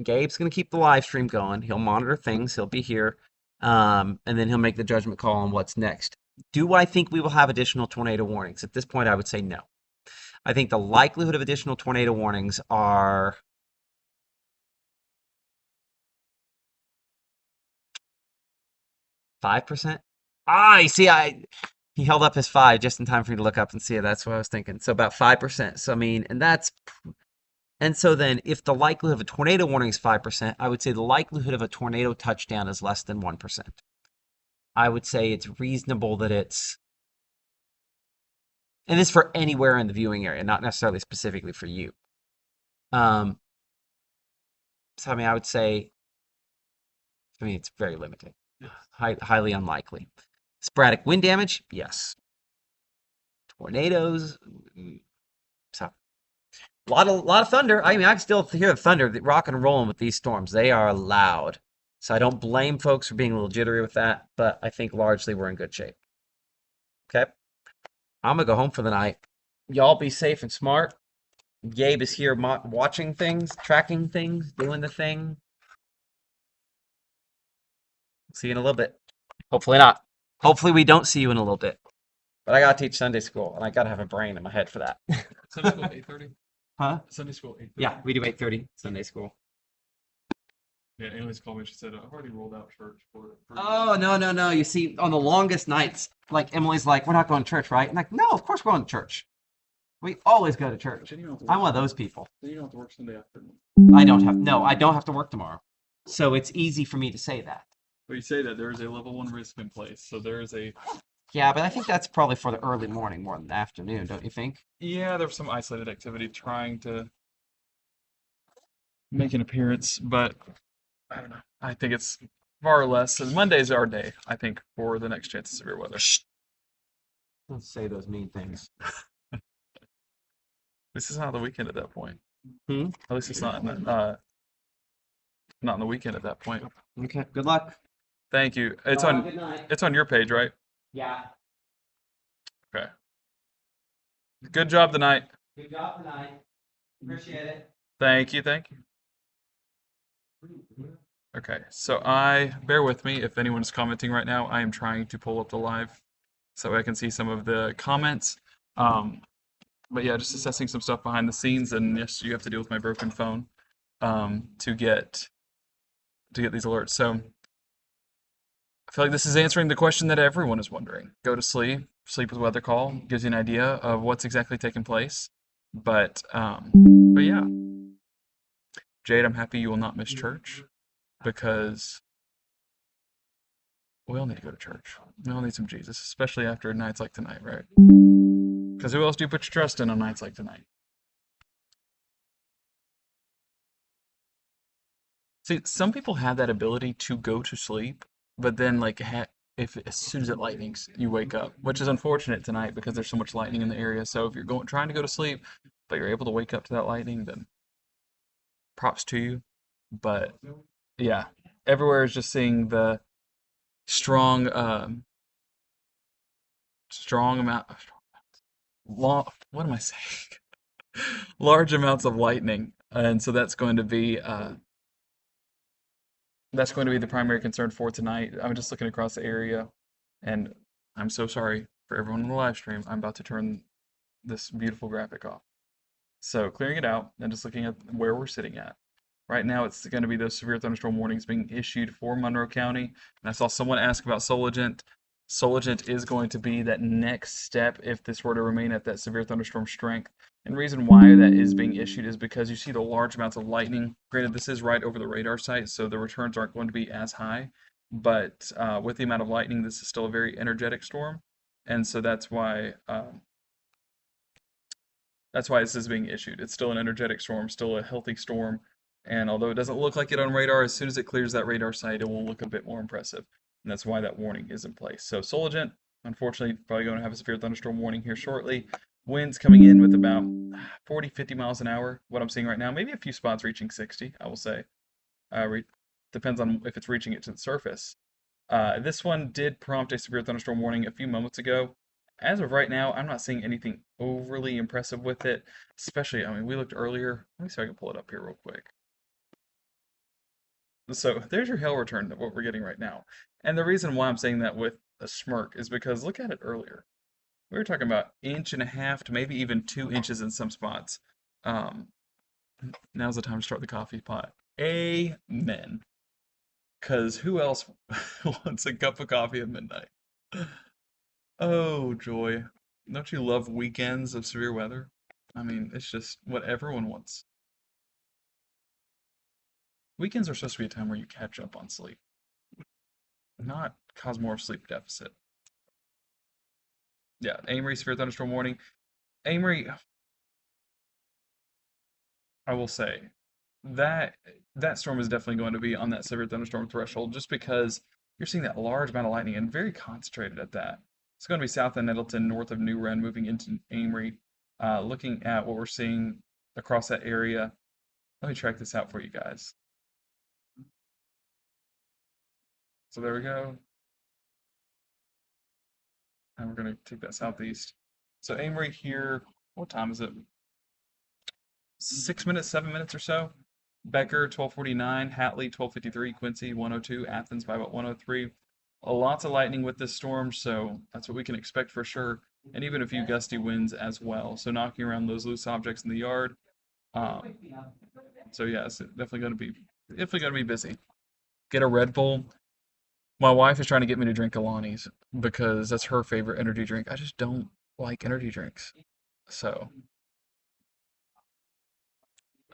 Gabe's gonna keep the live stream going. He'll monitor things. He'll be here, and then he'll make the judgment call on what's next. Do I think we will have additional tornado warnings? At this point, I would say no. I think the likelihood of additional tornado warnings are 5%. Ah, you see, he held up his 5 just in time for me to look up and see it. That's what I was thinking. So about 5%. So I mean, and so then if the likelihood of a tornado warning is 5%, I would say the likelihood of a tornado touchdown is less than 1%. I would say it's reasonable that it's, and this for anywhere in the viewing area, not necessarily specifically for you. Um, so I mean, I would say, I mean, it's very limited, highly unlikely. Sporadic wind damage, yes. Tornadoes, so lot of thunder. I mean, I can still hear the thunder, rocking and rolling with these storms. They are loud. So I don't blame folks for being a little jittery with that, but I think largely we're in good shape. Okay. I'm gonna go home for the night. Y'all be safe and smart. Gabe is here watching things, tracking things, doing the thing. See you in a little bit. Hopefully not. Hopefully we don't see you in a little bit. But I gotta teach Sunday school, and I gotta have a brain in my head for that. Sunday school 8:30. Huh? Sunday school 8:30. Yeah, we do 8:30 Sunday school. Yeah, Annalise called me. She said, "I've already rolled out church for." Oh, no, no, no. You see, on the longest nights, like Emily's like, we're not going to church, right? I'm like, no, of course we're going to church. We always go to church. Then you don't have to I'm work one of Sunday. those people. Then you don't have to work Sunday afternoon. I don't have to work tomorrow. So it's easy for me to say that. But you say that there is a level 1 risk in place, so there is a. Yeah, but I think that's probably for the early morning more than the afternoon, don't you think? Yeah, there was some isolated activity trying to make an appearance, but I don't know. I think it's far less. And Monday's our day, I think, for the next chance of severe weather. Don't say those mean things. This is not the weekend at that point. Hmm? At least it's not not on the weekend at that point. Okay, good luck. Thank you. It's Have a on good night. it's on your page, right? Yeah, Okay. Good job tonight. good job tonight. Appreciate it. Thank you, thank you. Okay, so bear with me if anyone's commenting right now. I am trying to pull up the live so I can see some of the comments. But yeah, just assessing some stuff behind the scenes, and yes, you have to deal with my broken phone to get these alerts. So I feel like this is answering the question that everyone is wondering. Go to sleep, sleep with weather call, gives you an idea of what's exactly taking place. But yeah, Jade, I'm happy you will not miss church because we all need to go to church. We all need some Jesus, especially after nights like tonight, right? Because who else do you put your trust in on nights like tonight? See, some people have that ability to go to sleep, but then like if as soon as it lightnings, you wake up, which is unfortunate tonight because there's so much lightning in the area. So if you're trying to go to sleep, but you're able to wake up to that lightning, then props to you. But yeah, everywhere is just seeing the strong, strong amount, long. What am I saying? Large amounts of lightning, and so that's going to be the primary concern for tonight. I'm just looking across the area, and I'm so sorry for everyone on the live stream. I'm about to turn this beautiful graphic off. So clearing it out and just looking at where we're sitting at. Right now, it's going to be those severe thunderstorm warnings being issued for Monroe County. And I saw someone ask about Soligent. Soligent is going to be that next step if this were to remain at that severe thunderstorm strength. And the reason why that is being issued is because you see the large amounts of lightning. Granted, this is right over the radar site, so the returns aren't going to be as high. But with the amount of lightning, this is still a very energetic storm. And so that's why this is being issued. It's still an energetic storm, still a healthy storm, and although it doesn't look like it on radar, as soon as it clears that radar site, it will look a bit more impressive, and that's why that warning is in place. So Soligent, unfortunately, probably going to have a severe thunderstorm warning here shortly. Winds coming in with about 40, 50 miles an hour, what I'm seeing right now. Maybe a few spots reaching 60, I will say. Depends on if it's reaching it to the surface. This one did prompt a severe thunderstorm warning a few moments ago. As of right now, I'm not seeing anything overly impressive with it, especially, I mean, we looked earlier. Let me see if I can pull it up here real quick. So there's your hail return that what we're getting right now. And the reason why I'm saying that with a smirk is because look at it earlier. We were talking about 1.5 to maybe even 2 inches in some spots. Um, Now's the time to start the coffee pot. Amen. Because who else wants a cup of coffee at midnight? Oh, joy. Don't you love weekends of severe weather? I mean, it's just what everyone wants. Weekends are supposed to be a time where you catch up on sleep, not cause more sleep deficit. Yeah, Amory, severe thunderstorm warning. Amory, I will say that that storm is definitely going to be on that severe thunderstorm threshold just because you're seeing that large amount of lightning and very concentrated at that. It's going to be south of Nettleton, north of New Wren, moving into Amory. Looking at what we're seeing across that area, let me track this out for you guys. So there we go. And we're going to take that southeast. So Amory here what time is it? 6 minutes, 7 minutes or so. Becker 12:49, Hatley 12:53, Quincy 102, Athens by about 103. Lots of lightning with this storm, so that's what we can expect for sure. And even a few gusty winds as well. So knocking around those loose objects in the yard. Um, so yeah, it's definitely gonna be busy. Get a Red Bull. My wife is trying to get me to drink Alani's because that's her favorite energy drink. I just don't like energy drinks. So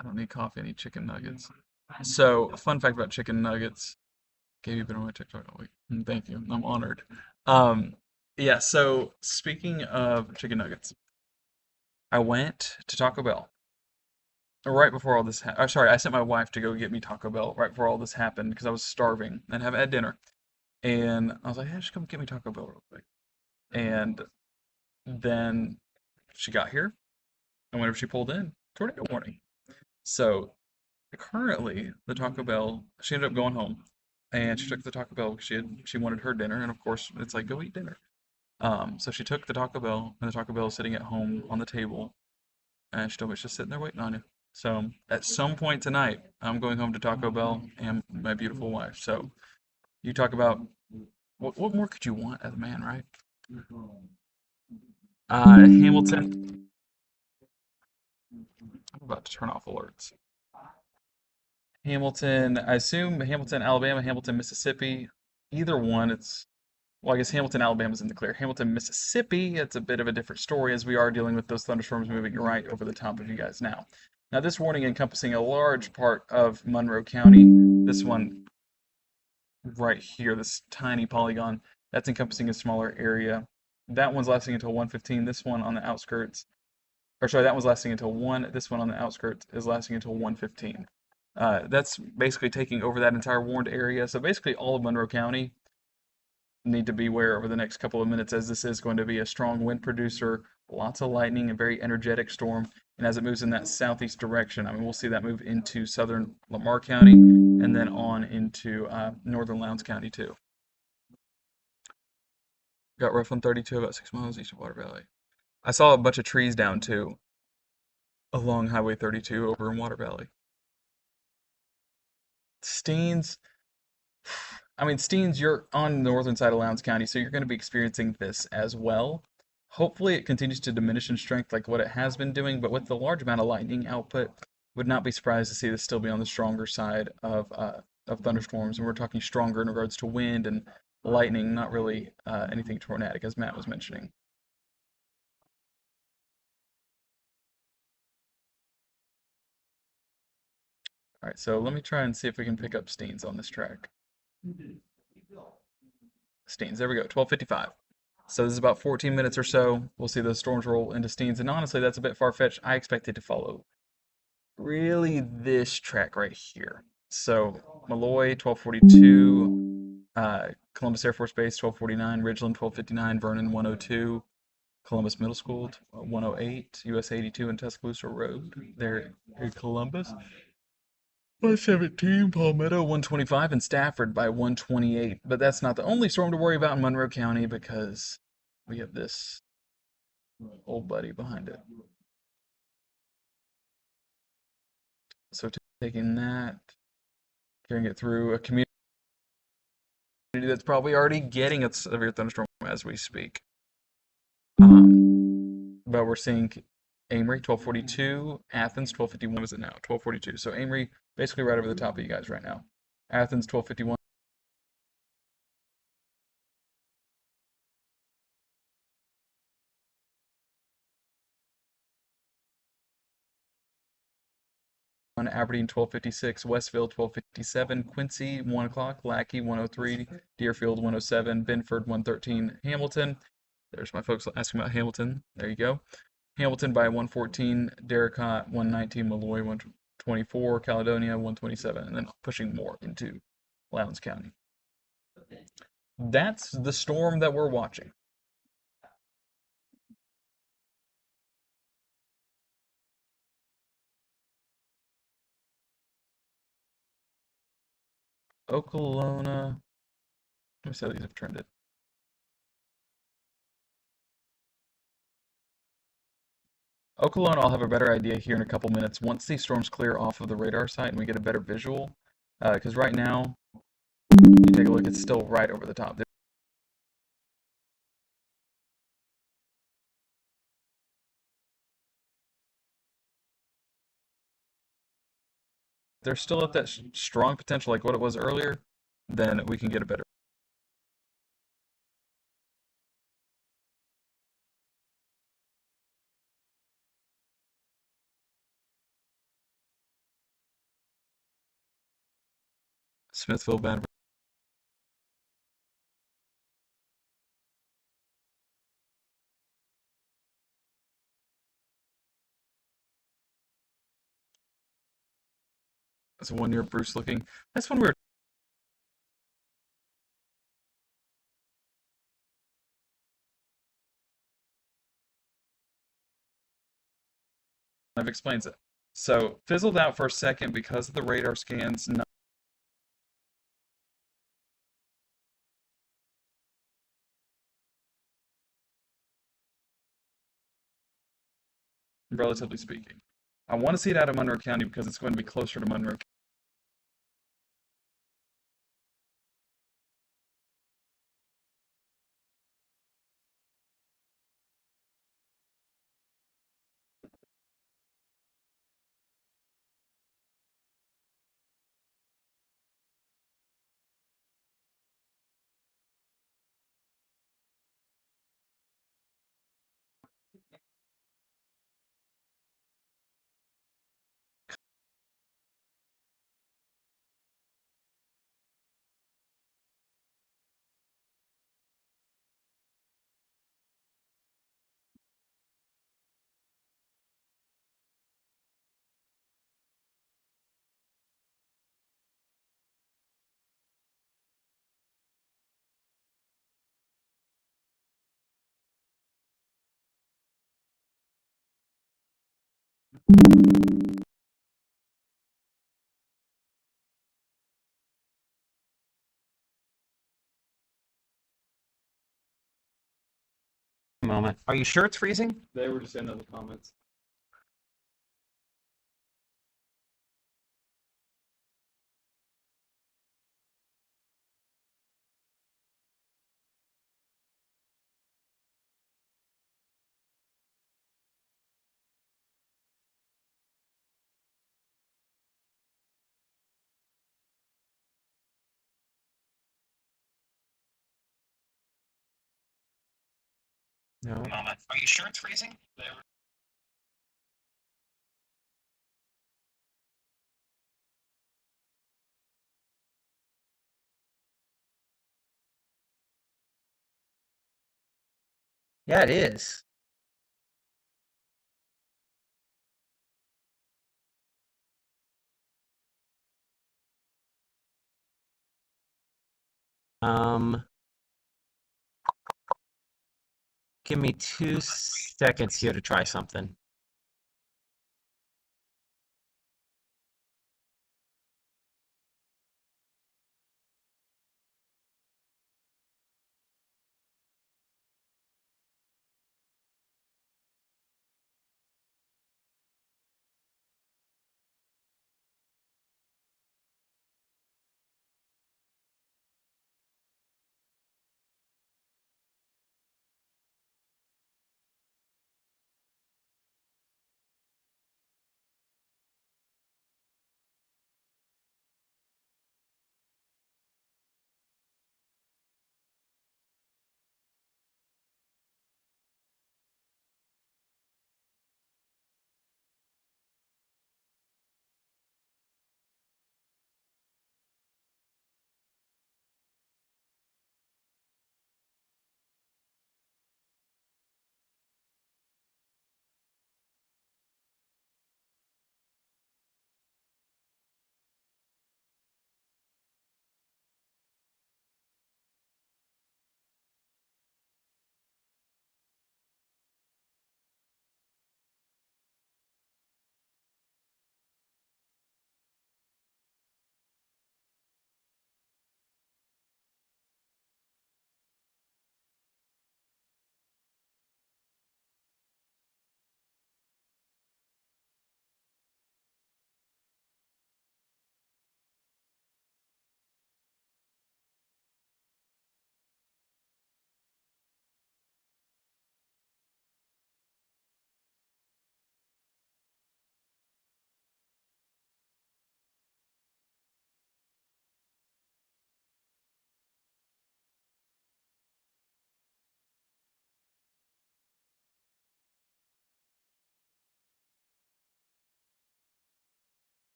I don't need coffee, I need chicken nuggets. So, a fun fact about chicken nuggets. Gabe, you've been on my TikTok all week. Thank you. I'm honored. Um, yeah, so speaking of chicken nuggets, I went to Taco Bell right before all this happened. Sorry, I sent my wife to go get me Taco Bell right before all this happened because I was starving and haven't had dinner. And I was like, hey, just come get me Taco Bell real quick. And then she got here, and whenever she pulled in, tornado warning. So currently, the Taco Bell, she ended up going home, and she took the Taco Bell because she wanted her dinner, and of course, it's like go eat dinner. So she took the Taco Bell, and the Taco Bell is sitting at home on the table, and she told me it's just sitting there waiting on you. So at some point tonight, I'm going home to Taco Bell and my beautiful wife. So you talk about what more could you want as a man, right? Hamilton. I'm about to turn off alerts. Hamilton, I assume Hamilton, Alabama, Hamilton, Mississippi. Either one, it's well, I guess Hamilton, Alabama's in the clear. Hamilton, Mississippi, it's a bit of a different story as we are dealing with those thunderstorms moving right over the top of you guys now. Now, this warning encompassing a large part of Monroe County. This one right here, this tiny polygon, that's encompassing a smaller area. That one's lasting until 1:15. This one on the outskirts, or sorry, that one's lasting until 1. This one on the outskirts is lasting until 1:15. That's basically taking over that entire warned area. So basically, all of Monroe County need to beware over the next couple of minutes, as this is going to be a strong wind producer, lots of lightning, a very energetic storm. And as it moves in that southeast direction, I mean, we'll see that move into southern Lamar County and then on into northern Lowndes County too. Got rough on 32, about 6 miles east of Water Valley. I saw a bunch of trees down too along Highway 32 over in Water Valley. Steens, I mean, Steens, you're on the northern side of Lowndes County, so you're going to be experiencing this as well. Hopefully, it continues to diminish in strength like what it has been doing, but with the large amount of lightning output, would not be surprised to see this still be on the stronger side of thunderstorms. And we're talking stronger in regards to wind and lightning, not really anything tornadic, as Matt was mentioning. All right, so let me try and see if we can pick up Steens on this track. Steens, there we go, 12:55. So this is about 14 minutes or so. We'll see those storms roll into Steens, and honestly, that's a bit far-fetched. I expect it to follow really this track right here. So Malloy, 12:42, Columbus Air Force Base, 12:49, Ridgeland, 12:59, Vernon, 102, Columbus Middle School, 108, US 82, and Tuscaloosa Road there in Columbus. 117, Palmetto 125, and Stafford by 128. But that's not the only storm to worry about in Monroe County because we have this old buddy behind it. So taking that, carrying it through a community that's probably already getting a severe thunderstorm as we speak. But we're seeing Amory 12:42, Athens 12:51. What is it now? 12:42. So Amory basically right over the top of you guys right now. Athens 12:51. Aberdeen 12:56, Westville 12:57, Quincy 1 o'clock, Lackey 1:03, Deerfield 1:07, Binford 1:13, Hamilton. There's my folks asking about Hamilton. There you go. Hamilton by 1:14, Darracot 1:19, Malloy 1:24, Caledonia 1:27, and then pushing more into Lowndes County. That's the storm that we're watching. Okolona. Let me see how these have trended. Okolone, I'll have a better idea here in a couple minutes once these storms clear off of the radar site and we get a better visual. Because right now, you take a look, it's still right over the top. They're still at that strong potential like what it was earlier, then we can get a better. Smithville bad. That's one near Bruce looking. That's one we were. Kind of explains it. So fizzled out for a second because of the radar scans. Not relatively speaking. I want to see it out of Monroe County because it's going to be closer to Monroe. Moment. Are you sure it's freezing? They were just in the comments. No. Moment. Are you sure it's freezing? Yeah, it is. Um, Give me 2 seconds here to try something.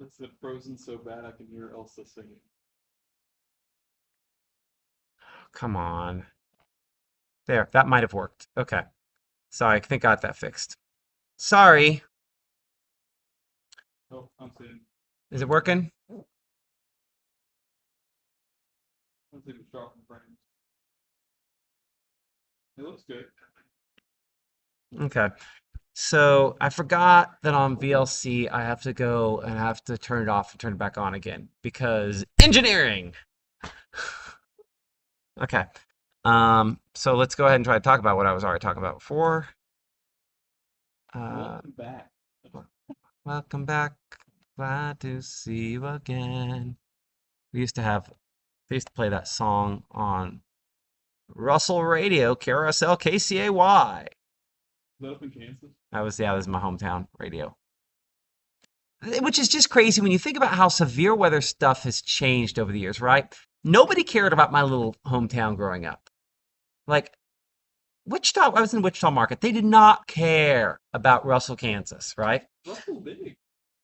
It's frozen so bad I can hear Elsa singing. Come on. There, that might have worked. Okay. Sorry, I think I got that fixed. Sorry. Oh, I'm seeing. Is it working? I'm seeing it's dropping frames. It looks good. Okay. So I forgot that on VLC I have to go and I have to turn it off and turn it back on again because engineering. Okay. So let's go ahead and try to talk about what I was already talking about before. Uh, Welcome back. welcome back. Glad to see you again. We used to have, they used to play that song on Russell Radio, KRSL KCAY. Is that up in Kansas? That was my hometown radio. Which is just crazy when you think about how severe weather stuff has changed over the years, right? Nobody cared about my little hometown growing up. Like Wichita, I was in Wichita Market. They did not care about Russell, Kansas, right? Russell big.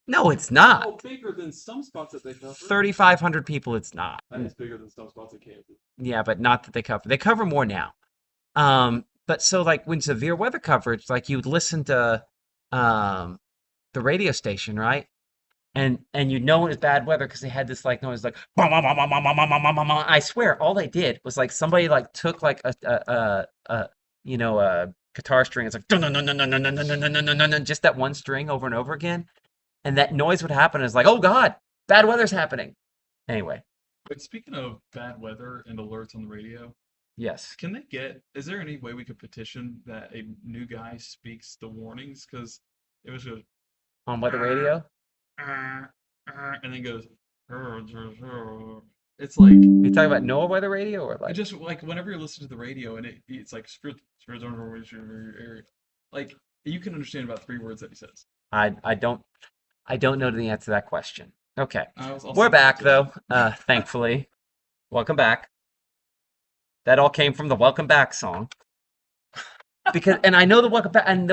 No, it's not. Oh, bigger than some spots that they cover. 3,500 people, it's not. That is bigger than some spots in Kansas. Yeah, but not that they cover. They cover more now. But so like when severe weather coverage, like you would listen to um the radio station, right? And you know it was bad weather because they had this like noise like "Bum, bum, bum, bum, bum, bum, bum, bum, bum, bum." I swear all they did was like somebody like took like a guitar string. It's like dun, dun, dun, dun, dun, dun, dun, dun, dun, dun, dun, dun, dun, just that one string over and over again, and that noise would happen. It's like, oh God, bad weather's happening. Anyway, But speaking of bad weather and alerts on the radio, yes, is there any way we could petition that a new guy speaks the warnings? Because it was just, on weather "Ah, radio. ah, ah," and then goes, it's like, You talking about NOAA weather radio or it like just like whenever you're listening to the radio and it's like, area, like you can understand about 3 words that he says. I don't I don't know the answer to that question. Okay, I'll we're send it back to you. though. Thankfully, welcome back. That all came from the Welcome Back song. Because and I know the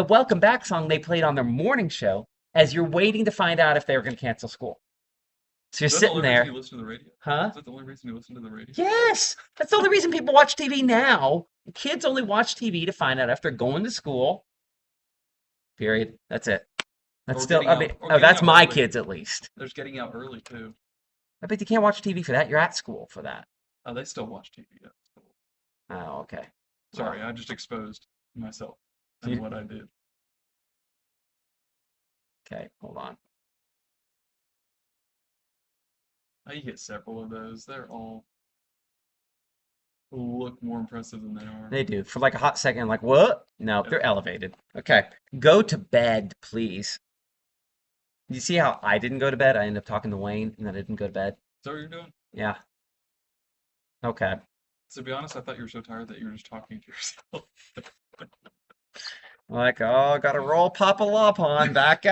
Welcome Back song they played on their morning show as you're waiting to find out if they were going to cancel school. So you're Is that the sitting only reason there, you listen to the radio? huh? Is that the only reason you listen to the radio? Yes, that's the only reason people watch TV now. Kids only watch TV to find out if they're going to school. Period. That's it. That's Or still. getting I out, mean, or oh, getting that's out my early. kids at least. There's getting out early too. I bet you can't watch TV for that. You're at school for that. Oh, they still watch TV. Yeah. Oh, okay. Sorry, I just exposed myself and You- what I did. Okay, hold on. I get several of those. They're all look more impressive than they are. They do. For like a hot second, like, what? No, they're elevated. Okay. Go to bed, please. You see how I didn't go to bed? I ended up talking to Wayne and then I didn't go to bed. Is that what you're doing? Yeah. Okay. To be honest, I thought you were so tired that you were just talking to yourself. Like, oh, gotta roll Papa Lop on back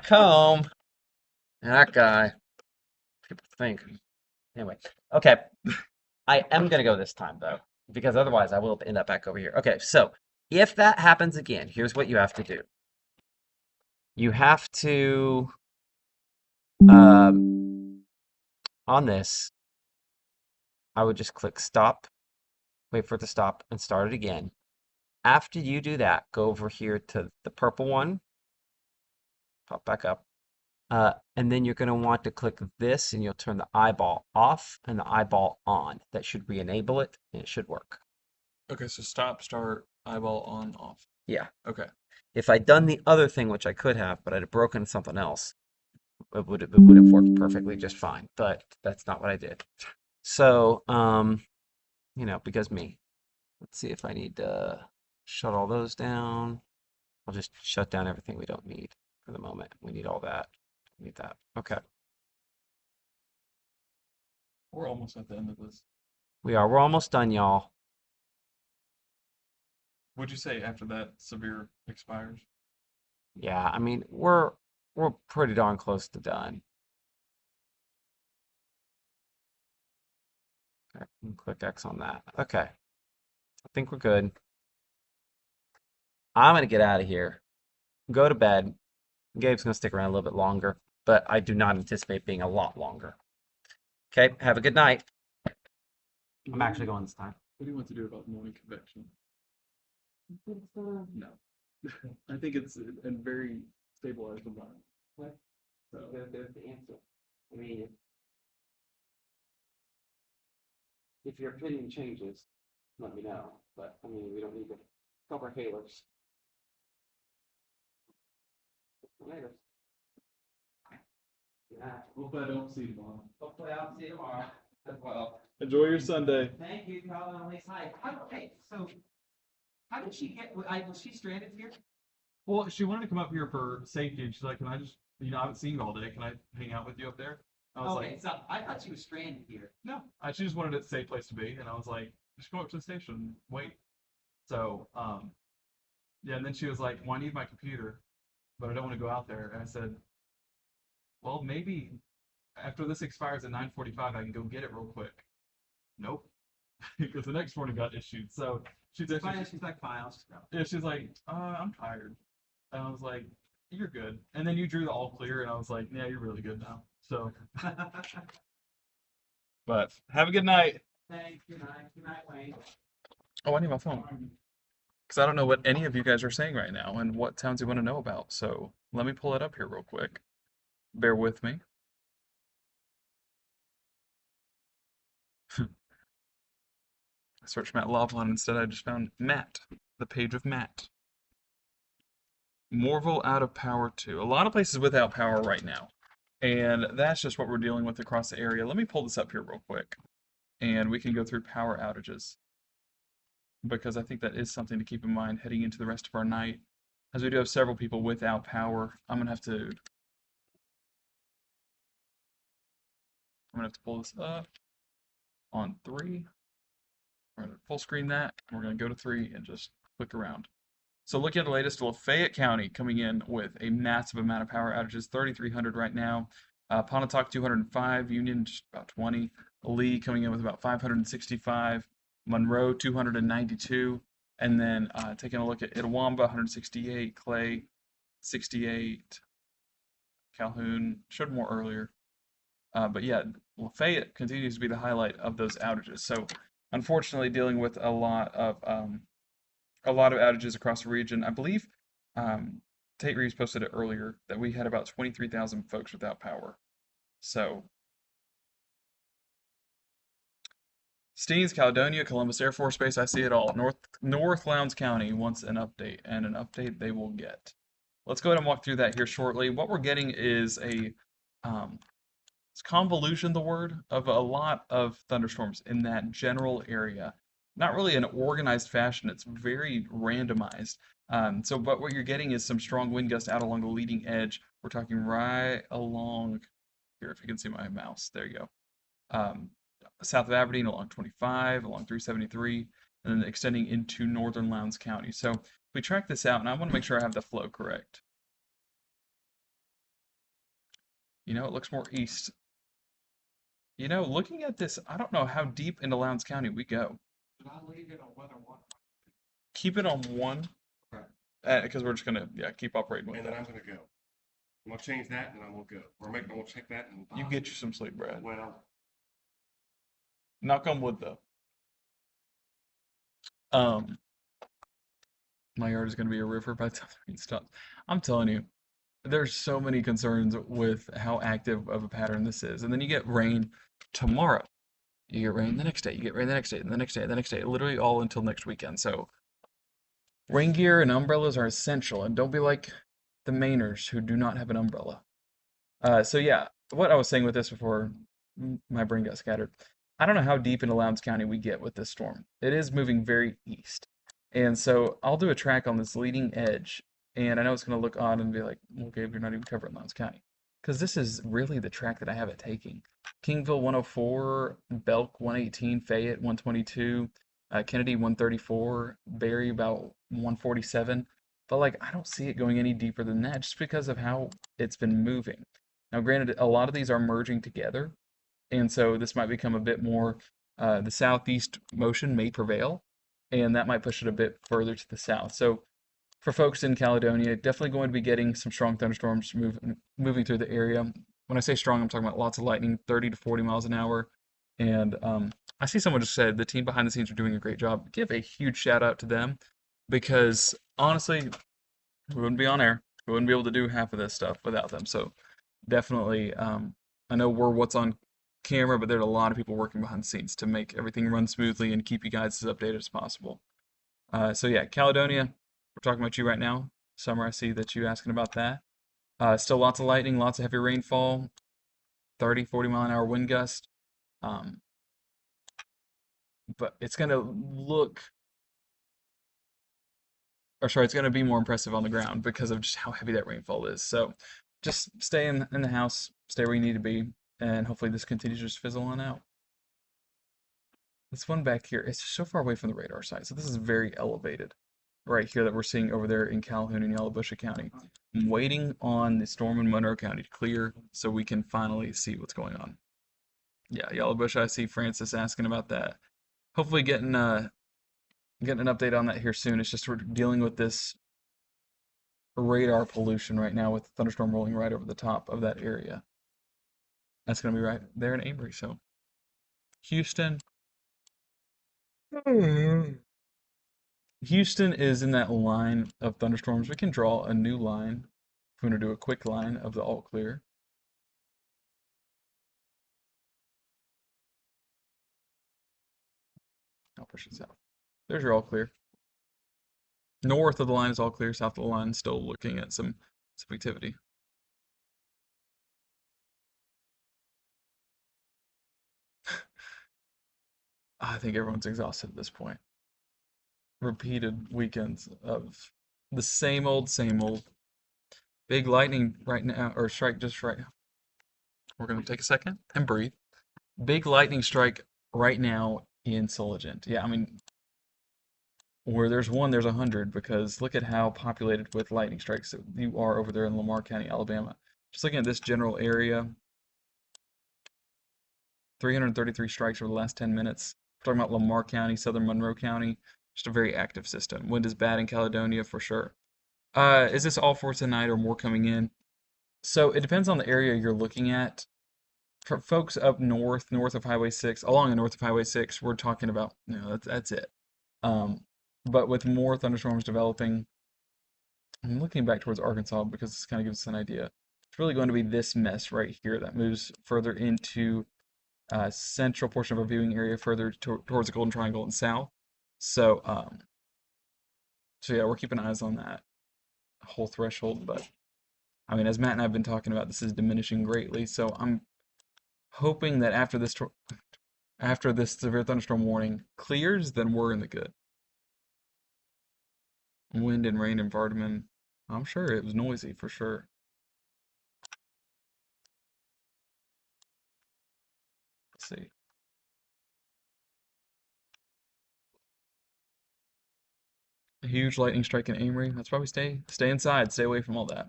home. That guy. People think. Anyway. Okay. I am gonna go this time though, because otherwise I will end up back over here. Okay, so if that happens again, here's what you have to do. You have to on this, I would just click stop, wait for it to stop, and start it again. After you do that, go over here to the purple one, pop back up, and then you're going to want to click this, and you'll turn the eyeball off and the eyeball on. That should re-enable it, and it should work. Okay, so stop, start, eyeball on, off. Yeah. Okay. If I'd done the other thing, which I could have, but I'd have broken something else, it would have worked perfectly just fine. But that's not what I did. So, because me. Let's see if I need to shut all those down. I'll just shut down everything we don't need for the moment. We need all that. We need that. Okay. We're almost at the end of this. We are. We're almost done, y'all. What'd you say after that severe expires? Yeah, I mean, we're pretty darn close to done. Okay, and click X on that. Okay. I think we're good. I'm gonna get out of here. Go to bed. Gabe's gonna stick around a little bit longer. but I do not anticipate being a lot longer. Okay, have a good night. I'm actually going this time. What do you want to do about the morning convection? No. I think it's a very stabilized environment. What? So There's the answer. I mean, if your opinion changes, let me know. But I mean, we don't need to cover hailers. Later. Yeah. hopefully I don't see you tomorrow. Hopefully I'll see you tomorrow as well. Enjoy your Sunday. Thank you, Colin. At least hi. Okay, so how did she get? Was she stranded here? Well, she wanted to come up here for safety, and she's like, "Can I just, I haven't seen you all day. Can I hang out with you up there?" I was Okay, like, so I thought she was stranded here. "No." She just wanted a safe place to be, and I was like, "Just go up to the station, wait." So, yeah, and then she was like, "Well, I need my computer, but I don't want to go out there." And I said, "Well, maybe after this expires at 9:45, I can go get it real quick." Nope, because the next morning got issued. So she's She's like, fine, I'll just go. yeah, she's like, "I'm tired," and I was like, "You're good." And then you drew the all clear, and I was like, "Yeah, you're really good now." So, but have a good night. Thanks. Good night. Good night, Wayne. Oh, I need my phone because I don't know what any of you guys are saying right now and what towns you want to know about. So let me pull it up here real quick. Bear with me. I searched Matt Loveland instead. I just found Matt, the page of Matt. Morville out of power too. A lot of places without power right now. And that's just what we're dealing with across the area. Let me pull this up here real quick. And we can go through power outages. Because I think that is something to keep in mind heading into the rest of our night. As we do have several people without power, I'm gonna have to pull this up on 3. We're gonna full screen that. We're gonna go to 3 and just click around. So looking at the latest, Lafayette County coming in with a massive amount of power outages, 3,300 right now. Pontotoc 205, Union just about 20. Lee coming in with about 565. Monroe 292. And then taking a look at Itawamba 168, Clay 68, Calhoun showed more earlier. But yeah, Lafayette continues to be the highlight of those outages. So unfortunately, dealing with a lot of outages across the region. I believe Tate Reeves posted it earlier that we had about 23,000 folks without power. So Steens, Caledonia, Columbus Air Force Base, I see it all. North Lowndes County wants an update, and an update they will get. Let's go ahead and walk through that here shortly. What we're getting is a it's convolution, the word, of a lot of thunderstorms in that general area. Not really in an organized fashion, it's very randomized. But what you're getting is some strong wind gusts out along the leading edge. We're talking right along here, if you can see my mouse. There you go. South of Aberdeen, along 25, along 373, and then extending into northern Lowndes County. So we track this out, and I want to make sure I have the flow correct. It looks more east. Looking at this, I don't know how deep into Lowndes County we go. Should I leave it on weather 1? Keep it on 1. Okay. Because we're just gonna keep operating with And that. then I'm gonna go. I'm gonna change that and then I'm gonna go. I'm gonna check that and You get you some sleep, Brad. well, Knock on wood though. My yard is gonna be a river by the time the rain stops. I'm telling you, there's so many concerns with how active of a pattern this is. And then you get rain tomorrow. You get rain the next day, you get rain the next day, and the next day, the next day, literally all until next weekend. So rain gear and umbrellas are essential, and don't be like the Mainers who do not have an umbrella. So yeah, what I was saying with this before my brain got scattered. I don't know how deep into Lowndes County we get with this storm. It is moving very east. And so I'll do a track on this leading edge, and I know it's going to look odd and be like, well, Gabe, you're not even covering Lowndes County. Because this is really the track that I have it taking. Kingville 104, Belk 118, Fayette 122, Kennedy 134, Barry about 147. But I don't see it going any deeper than that just because of how it's been moving. Now, granted, a lot of these are merging together, and so this might become a bit more, the southeast motion may prevail, and that might push it a bit further to the south. So for folks in Caledonia, definitely going to be getting some strong thunderstorms moving through the area. When I say strong, I'm talking about lots of lightning, 30 to 40 miles an hour. And I see someone just said the team behind the scenes are doing a great job. Give a huge shout out to them because honestly, we wouldn't be on air. We wouldn't be able to do half of this stuff without them. So definitely, I know we're what's on camera, but there's a lot of people working behind the scenes to make everything run smoothly and keep you guys as updated as possible. So yeah, Caledonia, we're talking about you right now. Summer, I see that you asking about that. Still lots of lightning, lots of heavy rainfall, 30, 40 mile an hour wind gust. Um, but it's going to look, or sorry, it's going to be more impressive on the ground because of just how heavy that rainfall is. So just stay in the house, stay where you need to be, and hopefully this continues to just fizzle on out. This one back here, it's so far away from the radar site, so this is very elevated right here that we're seeing over there in Calhoun and Yalobusha County. I'm waiting on the storm in Monroe County to clear so we can finally see what's going on. Yeah, Yalobusha, I see Francis asking about that. Hopefully getting an update on that here soon. It's just we're dealing with this radar pollution right now with the thunderstorm rolling right over the top of that area. That's going to be right there in Amory. So Houston. Houston is in that line of thunderstorms. We can draw a new line. If we want to do a quick line of the all clear. I'll push it south. There's your all clear. North of the line is all clear. South of the line still looking at some activity. I think everyone's exhausted at this point. Repeated weekends of the same old, same old. Big lightning right now, or strike just right now. We're going to take a second and breathe. Big lightning strike right now in Soligent. Yeah, I mean, where there's one, there's 100 because look at how populated with lightning strikes you are over there in Lamar County, Alabama. Just looking at this general area, 333 strikes over the last 10 minutes. We're talking about Lamar County, southern Monroe County. Just a very active system. Wind is bad in Caledonia for sure. Is this all for tonight or more coming in? So it depends on the area you're looking at. For folks up north of Highway 6, along the north of Highway 6, we're talking about, that's it. But with more thunderstorms developing, I'm looking back towards Arkansas because this kind of gives us an idea. It's really going to be this mess right here that moves further into central portion of our viewing area, further towards the Golden Triangle and south. So, yeah, we're keeping eyes on that whole threshold. But I mean, as Matt and I've been talking about, this is diminishing greatly. So I'm hoping that after this severe thunderstorm warning clears, then we're in the good. Wind and rain in Vardaman. I'm sure it was noisy for sure. Let's see. A huge lightning strike in Amory. That's why we stay inside, stay away from all that.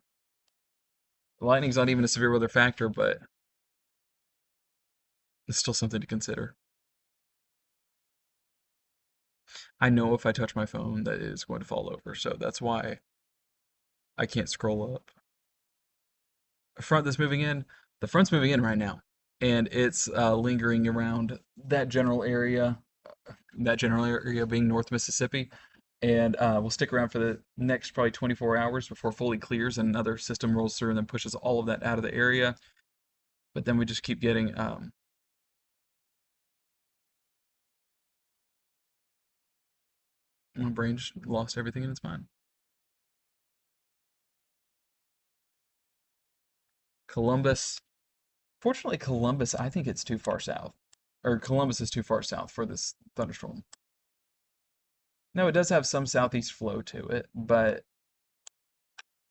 The lightning's not even a severe weather factor, but it's still something to consider. I know if I touch my phone that it is going to fall over, so that's why I can't scroll up. A front that's moving in. The front's moving in right now, and it's lingering around that general area. That general area being North Mississippi, and we'll stick around for the next probably 24 hours before fully clears and another system rolls through and then pushes all of that out of the area. But then we just keep getting my brain just lost everything in its mind. Columbus. Fortunately, Columbus, I think it's too far south. Or Columbus is too far south for this thunderstorm. No, it does have some southeast flow to it, but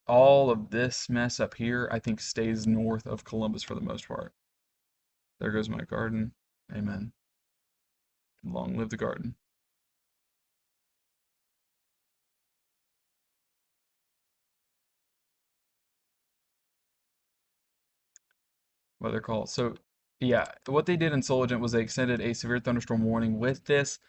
all of this mess up here, I think, stays north of Columbus for the most part. There goes my garden. Amen. Long live the garden. Weather call. So, yeah, what they did in Soligent was they extended a severe thunderstorm warning with this.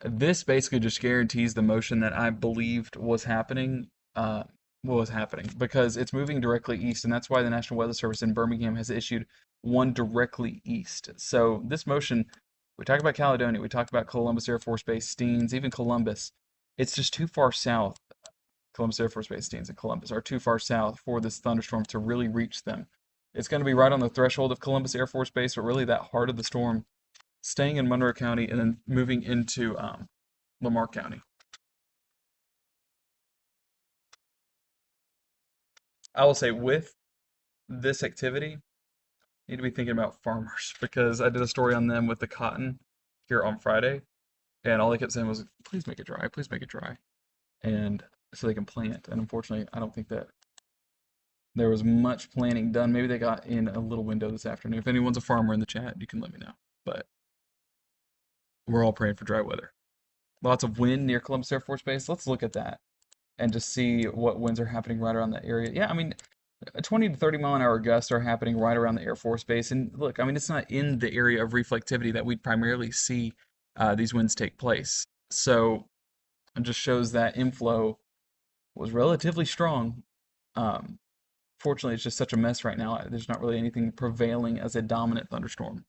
This basically just guarantees the motion that I believed was happening what was happening because it's moving directly east, and that's why the National Weather Service in Birmingham has issued one directly east. So this motion, we talk about Caledonia, we talk about Columbus Air Force Base, Steens, even Columbus. It's just too far south. Columbus Air Force Base, Steens, and Columbus are too far south for this thunderstorm to really reach them. It's going to be right on the threshold of Columbus Air Force Base, but really that heart of the storm staying in Monroe County and then moving into Lamar County. I will say with this activity, you need to be thinking about farmers because I did a story on them with the cotton here on Friday, and all they kept saying was, "Please make it dry, please make it dry," and so they can plant. And unfortunately, I don't think that there was much planning done. Maybe they got in a little window this afternoon. If anyone's a farmer in the chat, you can let me know. But we're all praying for dry weather. Lots of wind near Columbus Air Force Base. Let's look at that and just see what winds are happening right around that area. Yeah, I mean, 20 to 30 mile an hour gusts are happening right around the Air Force Base. And look, I mean, it's not in the area of reflectivity that we'd primarily see these winds take place. So it just shows that inflow was relatively strong. Fortunately, it's just such a mess right now. There's not really anything prevailing as a dominant thunderstorm.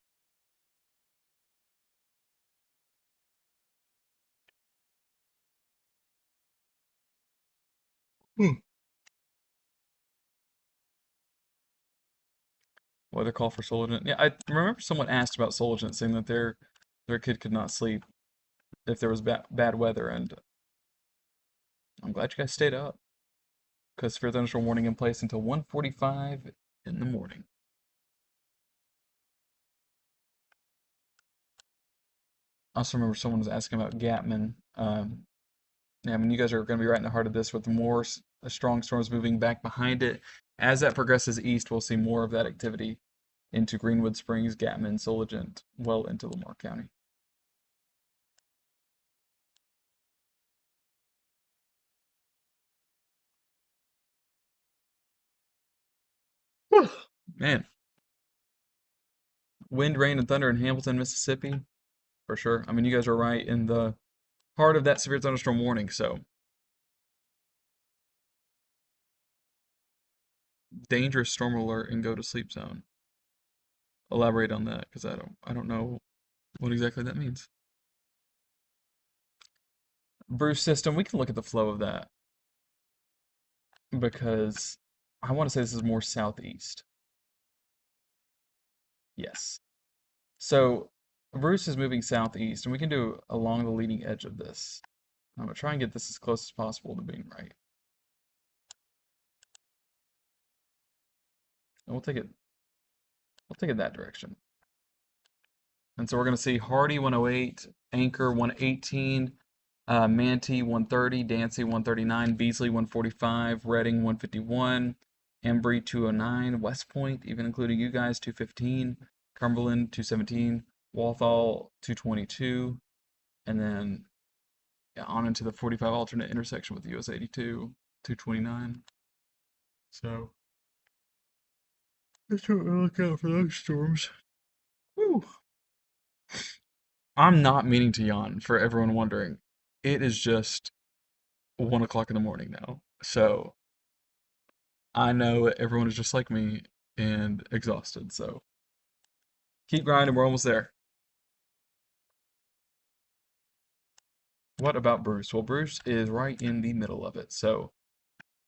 Weather call for Sologent. Yeah, I remember someone asked about Sologent, saying that their kid could not sleep if there was bad weather, and I'm glad you guys stayed up because severe thunderstorm warning in place until 1:45 in the morning. I also remember someone was asking about Gatman. Yeah, I mean, you guys are going to be right in the heart of this with more strong storms moving back behind it. As that progresses east, we'll see more of that activity into Greenwood Springs, Gatman, Sologent, well into Lamar County. Man, wind, rain, and thunder in Hamilton, Mississippi, for sure. I mean, you guys are right in the heart of that severe thunderstorm warning, so dangerous storm alert and go to sleep zone. Elaborate on that because I don't know what exactly that means. Bruce system, we can look at the flow of that because I want to say this is more southeast. Yes. So Bruce is moving southeast, and we can do along the leading edge of this. I'm gonna try and get this as close as possible to being right. And we'll take it that direction. And so we're gonna see Hardy 108, Anchor 118, Manti 130, Dancy 139, Beasley 145, Reading 151, Embry 209, West Point, even including you guys, 215, Cumberland 217, Walthall 222, and then on into the 45 alternate intersection with the US 82, 229. So let's look out for those storms. Woo. I'm not meaning to yawn for everyone wondering. It is just 1 o'clock in the morning now. So I know that everyone is just like me and exhausted. So keep grinding. We're almost there. What about Bruce? Well, Bruce is right in the middle of it. So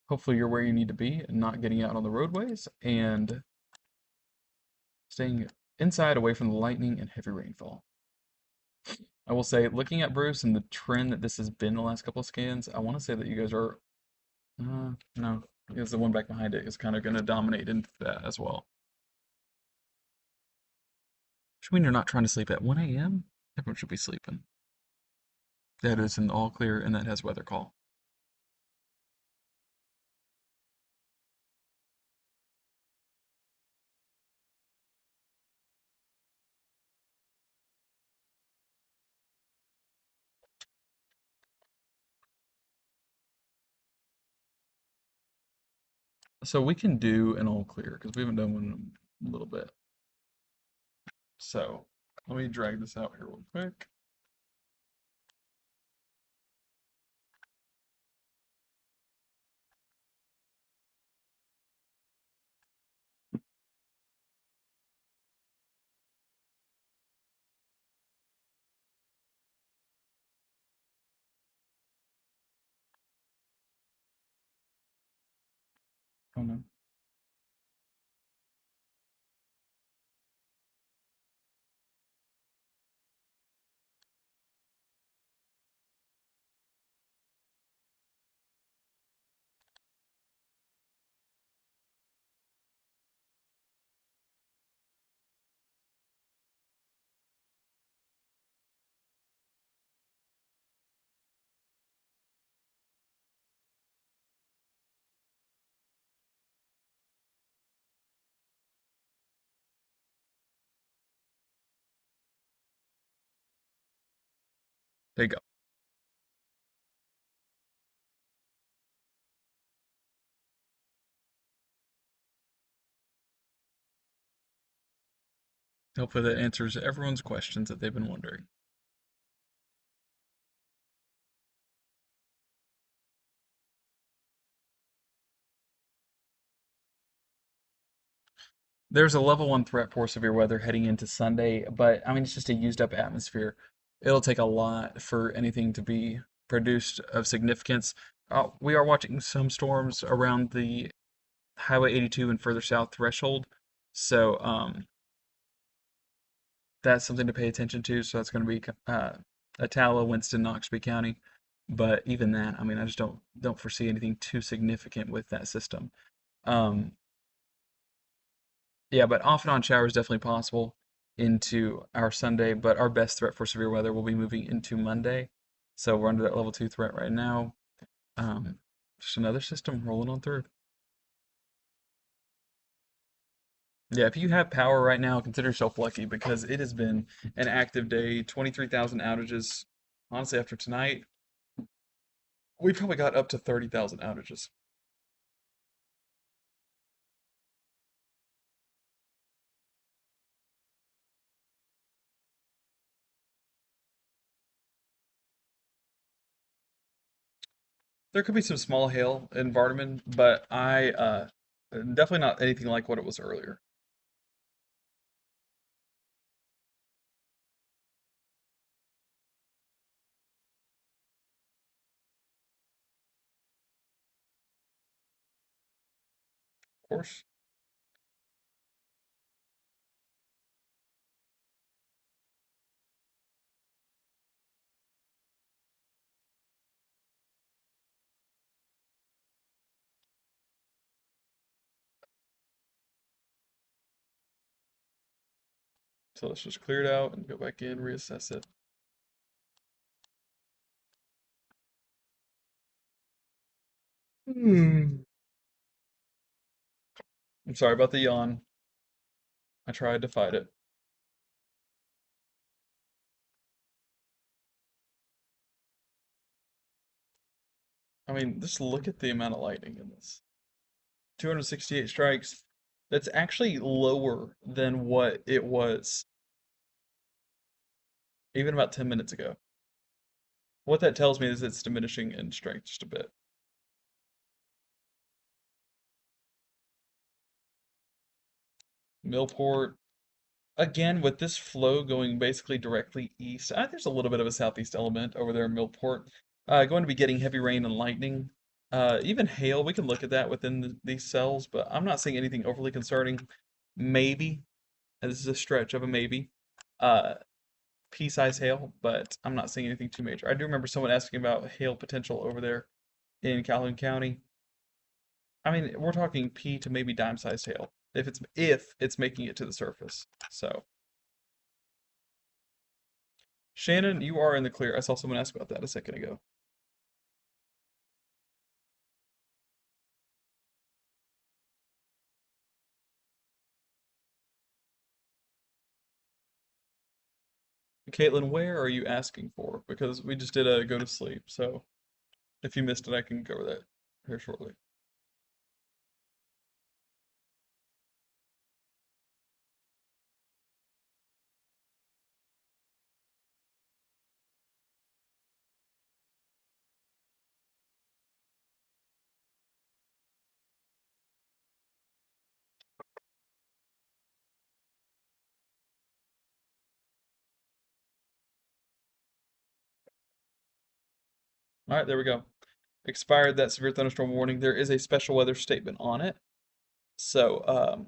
hopefully you're where you need to be and not getting out on the roadways and staying inside away from the lightning and heavy rainfall. I will say, looking at Bruce and the trend that this has been the last couple of scans, I want to say that you guys are, no, because the one back behind it is kind of going to dominate into that as well. Which means you're not trying to sleep at 1 a.m.? Everyone should be sleeping. That is an all clear and that has weather call. So we can do an all clear because we haven't done one in a little bit. So let me drag this out here real quick. Oh no. There you go. Hopefully that answers everyone's questions that they've been wondering. There's a level 1 threat for severe weather heading into Sunday, but I mean, it's just a used up atmosphere. It'll take a lot for anything to be produced of significance. We are watching some storms around the Highway 82 and further south threshold. So that's something to pay attention to. So that's going to be Attala, Winston, Noxubee County. But even that, I mean, I just don't foresee anything too significant with that system. Um, Yeah, but off and on showers definitely possible into our Sunday, but our best threat for severe weather will be moving into Monday. So we're under that level 2 threat right now. Um, just another system rolling on through. Yeah, if you have power right now, consider yourself lucky because it has been an active day, 23,000 outages. Honestly, after tonight, we probably got up to 30,000 outages. There could be some small hail in Vardaman, but I definitely not anything like what it was earlier. Of course. So let's just clear it out and go back in, reassess it. Hmm. I'm sorry about the yawn. I tried to fight it. I mean, just look at the amount of lightning in this. 268 strikes. That's actually lower than what it was even about 10 minutes ago. What that tells me is it's diminishing in strength just a bit. Millport, again, with this flow going basically directly east, there's a little bit of a southeast element over there in Millport. Going to be getting heavy rain and lightning. Even hail, we can look at that within these cells, but I'm not seeing anything overly concerning. Maybe, and this is a stretch of a maybe, uh, pea-size hail, but I'm not seeing anything too major. I do remember someone asking about hail potential over there in Calhoun County. I mean, we're talking pea to maybe dime-sized hail if it's making it to the surface. So, Shannon, you are in the clear. I saw someone ask about that a second ago. Caitlin, where are you asking for? Because we just did a go to sleep. So, if you missed it, I can cover that here shortly. All right, there we go. Expired that severe thunderstorm warning. There is a special weather statement on it. So,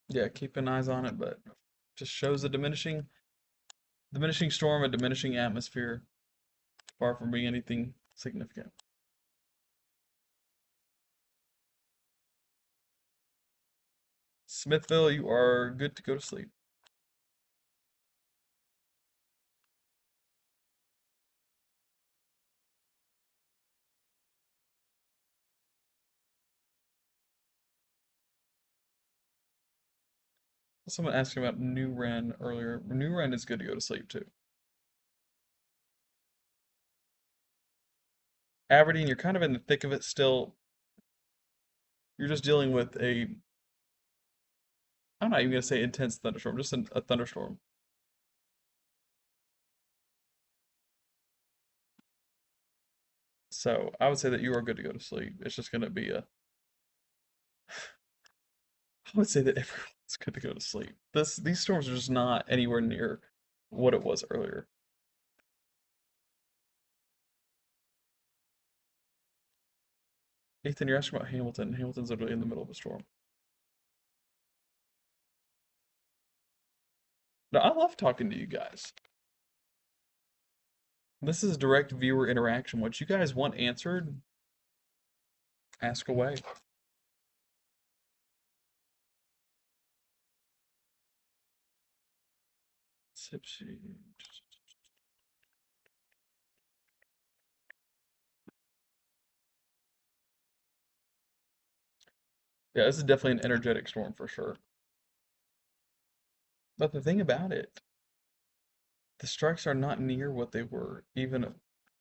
yeah, keeping eyes on it, but just shows a diminishing storm, a diminishing atmosphere, far from being anything significant. Smithville, you are good to go to sleep. Someone asked me about New Wren earlier. New Wren is good to go to sleep too. Aberdeen, you're kind of in the thick of it still. You're just dealing with I'm not even going to say intense thunderstorm, just a thunderstorm. So I would say that you are good to go to sleep. It's just going to be I would say that everyone's good to go to sleep. These storms are just not anywhere near what it was earlier. Ethan, you're asking about Hamilton. Hamilton's literally in the middle of a storm. No, I love talking to you guys. This is direct viewer interaction. What you guys want answered, ask away. Tipsy. Yeah, this is definitely an energetic storm for sure. But the thing about it, the strikes are not near what they were even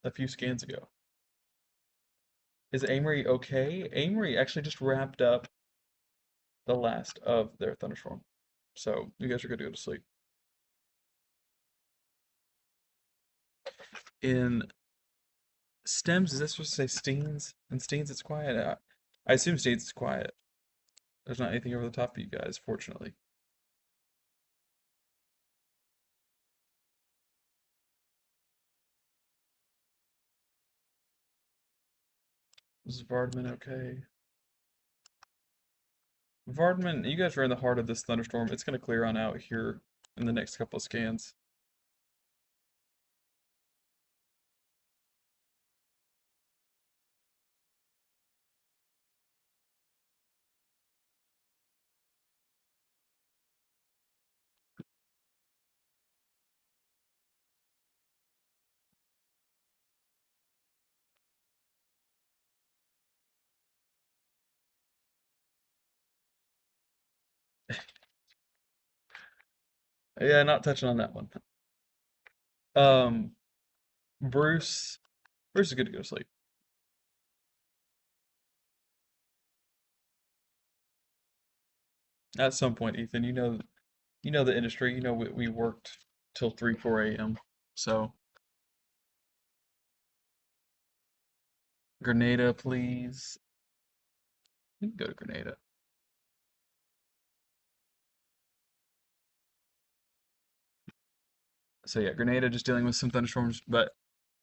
a few scans ago. Is Amory okay? Amory actually just wrapped up the last of their thunderstorm. So you guys are good to go to sleep. In Stems, is that supposed to say Steens? In Steens, it's quiet. I assume Steens is quiet. There's not anything over the top of you guys, fortunately. Is Vardman okay? Vardman, you guys are in the heart of this thunderstorm. It's going to clear on out here in the next couple of scans. Yeah, not touching on that one. Um, Bruce, Bruce is good to go to sleep. At some point, Ethan, you know the industry. You know we worked till 3, 4 a.m. So Grenada, please. You can go to Grenada. So yeah, Grenada just dealing with some thunderstorms, but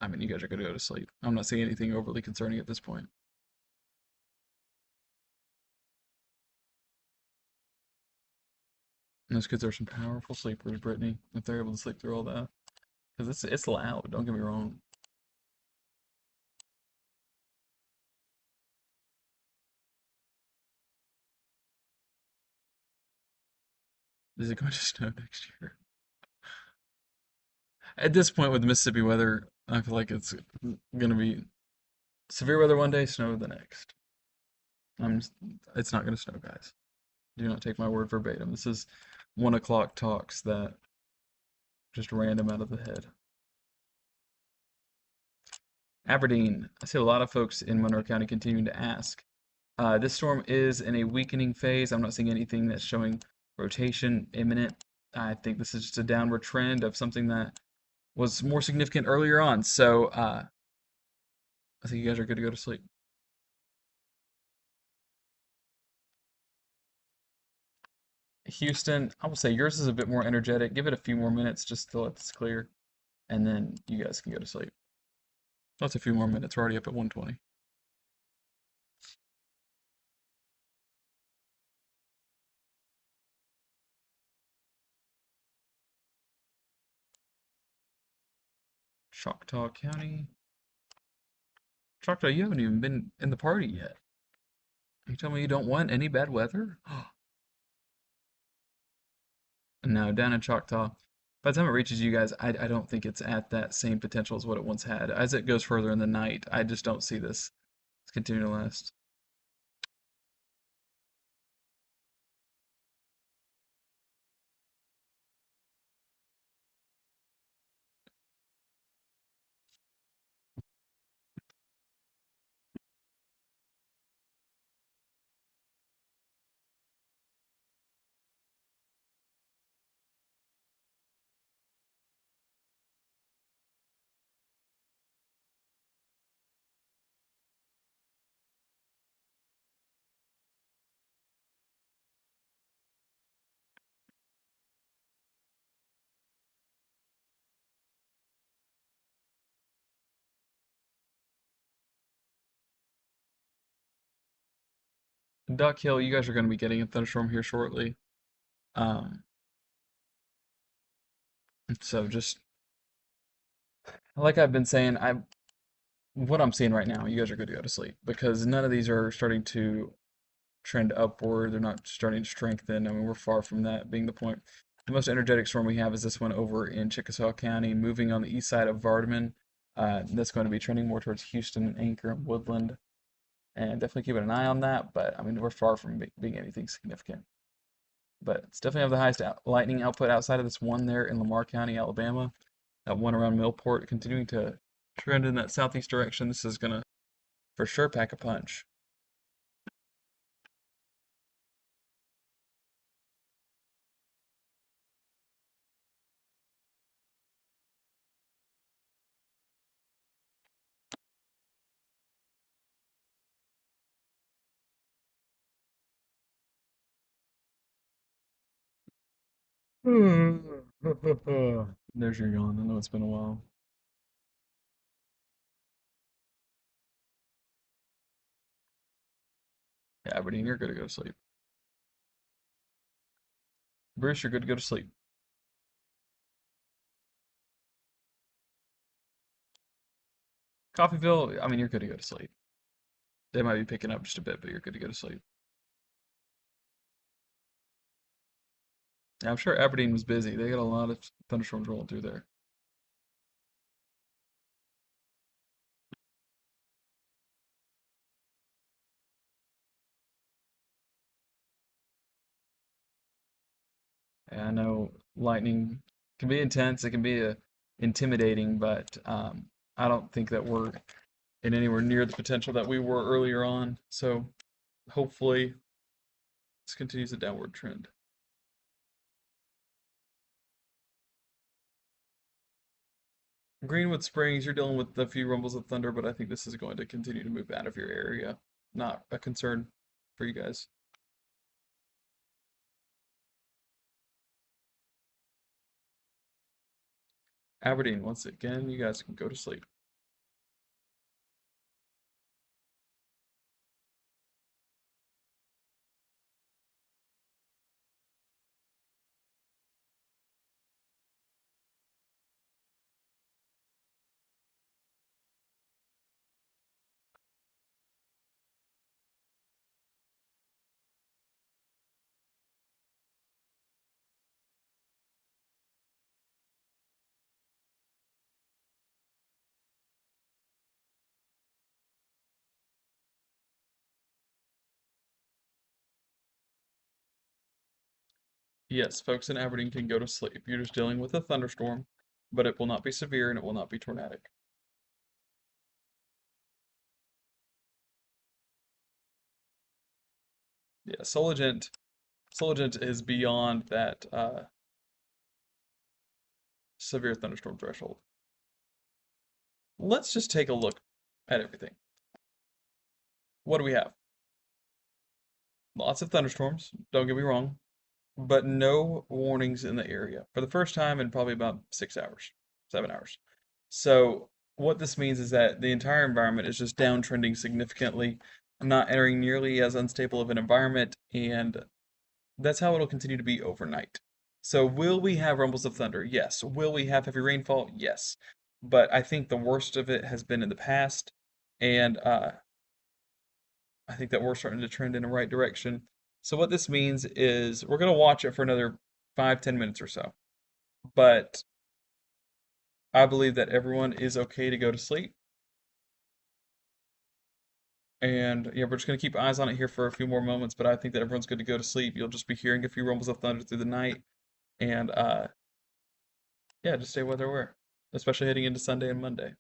I mean, you guys are gonna go to sleep. I'm not seeing anything overly concerning at this point. And those kids are some powerful sleepers, Brittany, if they're able to sleep through all that. Because it's loud, don't get me wrong. Is it going to snow next year? At this point with Mississippi weather, I feel like it's gonna be severe weather one day, snow the next. I'm just, it's not gonna snow, guys. Do not take my word verbatim. This is 1 o'clock talks that just random out of the head. Aberdeen. I see a lot of folks in Monroe County continuing to ask. This storm is in a weakening phase. I'm not seeing anything that's showing rotation imminent. I think this is just a downward trend of something that was more significant earlier on. So I think you guys are good to go to sleep. Houston, I will say yours is a bit more energetic. Give it a few more minutes just to let this clear, and then you guys can go to sleep. That's a few more minutes. We're already up at 120. Choctaw County. Choctaw, you haven't even been in the party yet. You tell me you don't want any bad weather? No, down in Choctaw. By the time it reaches you guys, I don't think it's at that same potential as what it once had. As it goes further in the night, I just don't see this continuing to last. Duck Hill, you guys are going to be getting a thunderstorm here shortly. Um, so just like I've been saying, what I'm seeing right now, you guys are good to go to sleep because none of these are starting to trend upward. They're not starting to strengthen. I mean, we're far from that being the point. The most energetic storm we have is this one over in Chickasaw County, moving on the east side of Vardaman. That's going to be trending more towards Houston and Anchor and Woodland. And definitely keeping an eye on that. But I mean, we're far from being anything significant. But it's definitely have the highest lightning output outside of this one there in Lamar County, Alabama. That one around Millport, continuing to trend in that southeast direction. This is going to for sure pack a punch. There's your yawn. I know it's been a while. Yeah, Aberdeen, you're good to go to sleep. Bruce, you're good to go to sleep. Coffeeville, I mean, you're good to go to sleep. They might be picking up just a bit, but you're good to go to sleep. Yeah, I'm sure Aberdeen was busy. They got a lot of thunderstorms rolling through there. And I know lightning can be intense. It can be intimidating, but I don't think that we're in anywhere near the potential that we were earlier on. So hopefully this continues a downward trend. Greenwood Springs, you're dealing with a few rumbles of thunder, but I think this is going to continue to move out of your area. Not a concern for you guys. Aberdeen, once again, you guys can go to sleep. Yes, folks in Aberdeen can go to sleep. You're just dealing with a thunderstorm, but it will not be severe and it will not be tornadic. Yeah, Soligent is beyond that severe thunderstorm threshold. Let's just take a look at everything. What do we have? Lots of thunderstorms, don't get me wrong, but no warnings in the area for the first time in probably about 6 hours, 7 hours. So what this means is that the entire environment is just downtrending significantly, not entering nearly as unstable of an environment, and that's how it'll continue to be overnight. So will we have rumbles of thunder? Yes. Will we have heavy rainfall? Yes. but I think the worst of it has been in the past, and I think that we're starting to trend in the right direction. So what this means is we're going to watch it for another 5-10 minutes or so, but I believe that everyone is okay to go to sleep. And yeah, we're just going to keep eyes on it here for a few more moments, but I think that everyone's good to go to sleep. You'll just be hearing a few rumbles of thunder through the night, and yeah, just stay weather aware, especially heading into Sunday and Monday.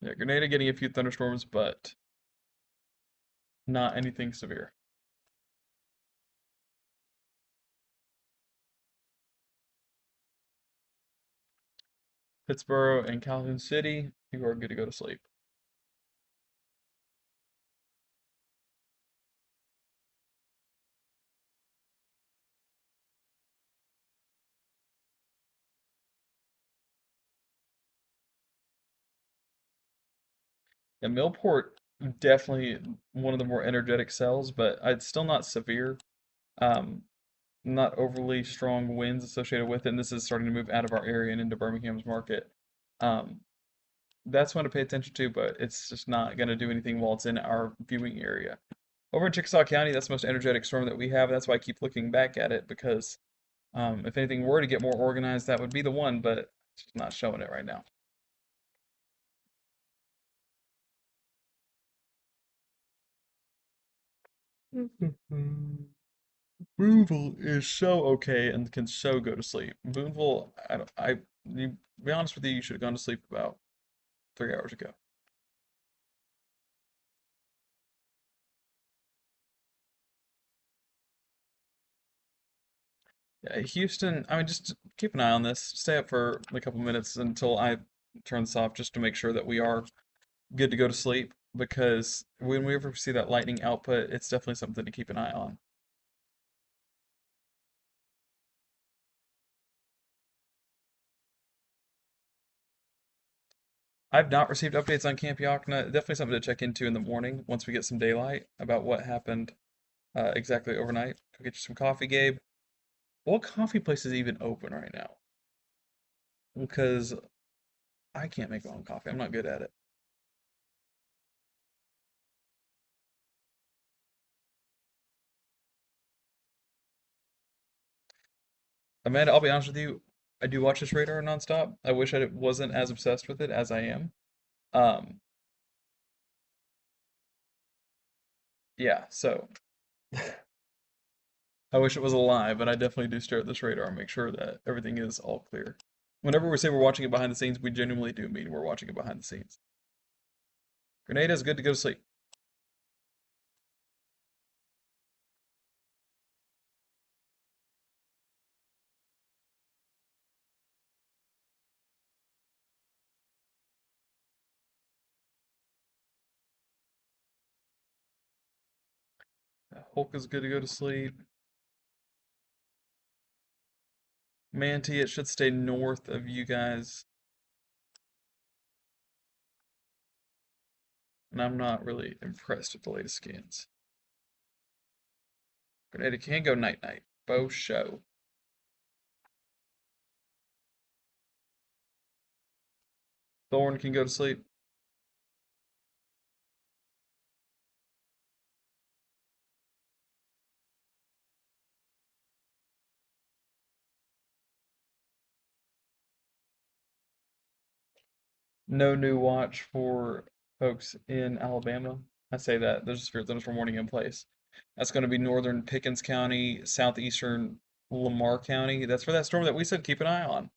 Yeah, Grenada getting a few thunderstorms, but not anything severe. Pittsburgh and Calhoun City, you are good to go to sleep. And Millport, definitely one of the more energetic cells, but it's still not severe. Um, Not overly strong winds associated with it, and this is starting to move out of our area and into Birmingham's market. Um, that's one to pay attention to, but it's just not going to do anything while it's in our viewing area. Over in Chickasaw County, that's the most energetic storm that we have. That's why I keep looking back at it because if anything were to get more organized, that would be the one, but it's just not showing it right now. Boonville is so okay and can so go to sleep. Boonville, I don't, to be honest with you, you should have gone to sleep about 3 hours ago. Yeah, Houston, I mean, just keep an eye on this. Stay up for a couple minutes until I turn this off just to make sure that we are good to go to sleep because when we ever see that lightning output, it's definitely something to keep an eye on. I've not received updates on Camp Yakna. Definitely something to check into in the morning once we get some daylight about what happened exactly overnight. Go get you some coffee, Gabe. What coffee place is even open right now? Because I can't make my own coffee. I'm not good at it. Amanda, I'll be honest with you. I do watch this radar nonstop. I wish I wasn't as obsessed with it as I am. Um, yeah, so I wish it was alive, but I definitely do stare at this radar and make sure that everything is all clear. Whenever we say we're watching it behind the scenes, we genuinely do mean we're watching it behind the scenes. Grenada is good to go to sleep. Hulk is good to go to sleep. Manti, it should stay north of you guys. And I'm not really impressed with the latest scans. Grenada can go night-night. Bow show. Thorn can go to sleep. No new watch for folks in Alabama. I say that there's a spirit thunderstorm warning in place. That's going to be northern Pickens County, southeastern Lamar County. That's for that storm that we said keep an eye on.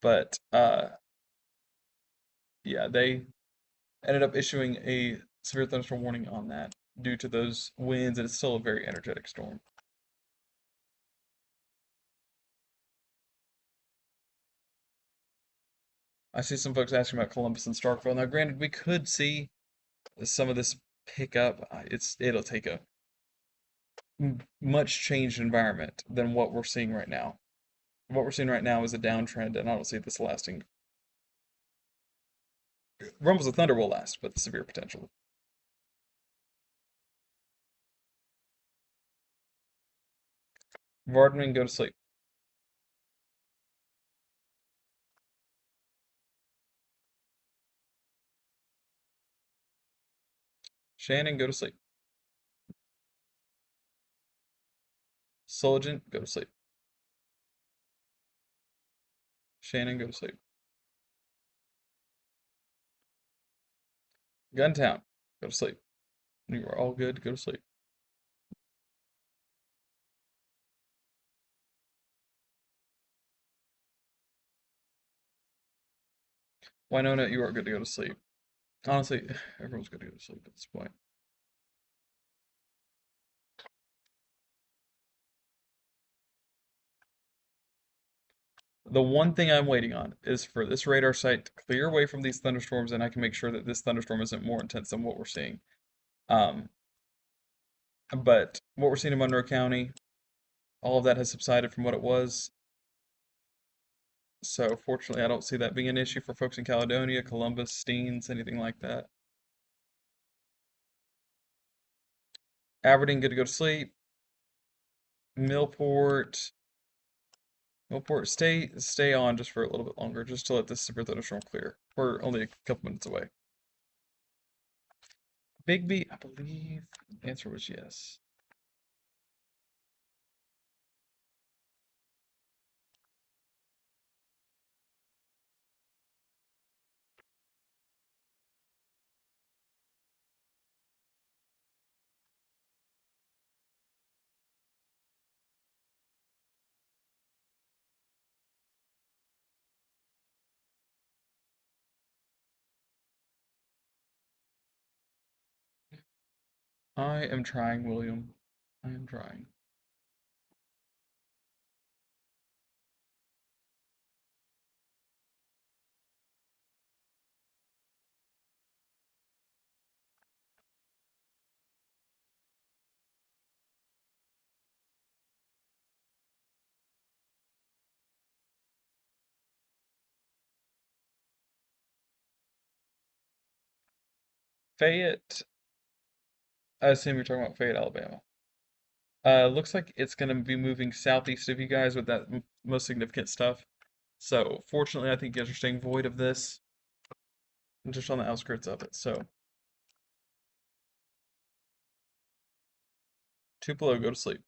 But yeah, they ended up issuing a severe thunderstorm warning on that due to those winds, and it's still a very energetic storm. I see some folks asking about Columbus and Starkville. Now, granted, we could see some of this pick up. It'll take a much changed environment than what we're seeing right now. What we're seeing right now is a downtrend, and I don't see this lasting. Rumbles of Thunder will last, but severe potential. Vardaman, go to sleep. Shannon, go to sleep. Solgen, go to sleep. Shannon, go to sleep. Guntown, go to sleep. You are all good, go to sleep. Winona, you are good to go to sleep. Honestly, everyone's good to go to sleep at this point. The one thing I'm waiting on is for this radar site to clear away from these thunderstorms, and I can make sure that this thunderstorm isn't more intense than what we're seeing. But what we're seeing in Monroe County, all of that has subsided from what it was. So fortunately, I don't see that being an issue for folks in Caledonia, Columbus, Steens, anything like that. Aberdeen, good to go to sleep. Millport, stay on just for a little bit longer, just to let this super thunderstorm clear. We're only a couple minutes away. Bigby, I believe the answer was yes. I am trying, William. I am trying. Fayette, I assume you're talking about Fayette, Alabama. Looks like it's going to be moving southeast of you guys with that most significant stuff. So, fortunately, I think you guys are staying void of this. I'm just on the outskirts of it. So, Tupelo, go to sleep.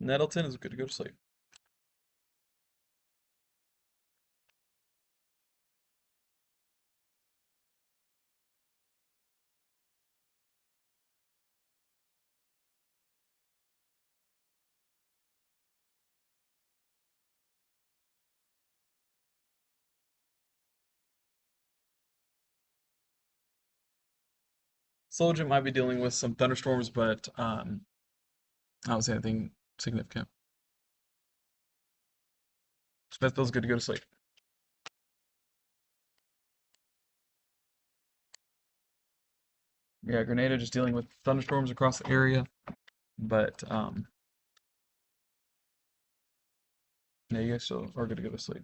Nettleton is good to go to sleep. Soldier might be dealing with some thunderstorms, but I don't see anything significant. Smithville's good to go to sleep. Yeah, Grenada just dealing with thunderstorms across the area, but yeah, you guys still are good to go to sleep.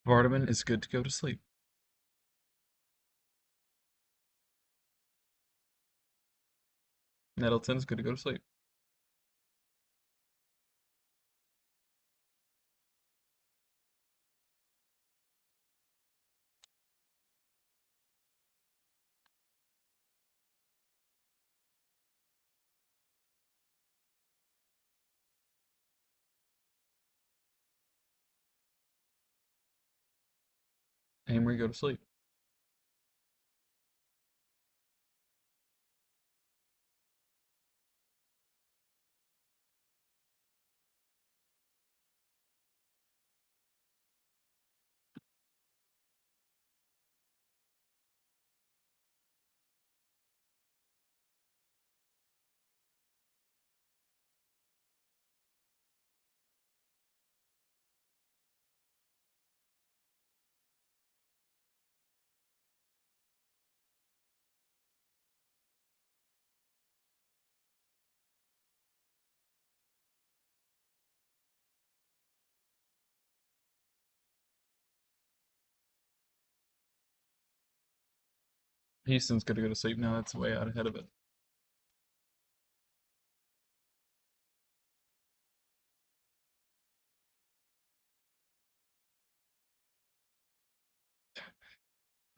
Vardaman is good to go to sleep. Nettleton is good to go to sleep. Amory, go to sleep. Houston's good to go to sleep now. That's way out ahead of it.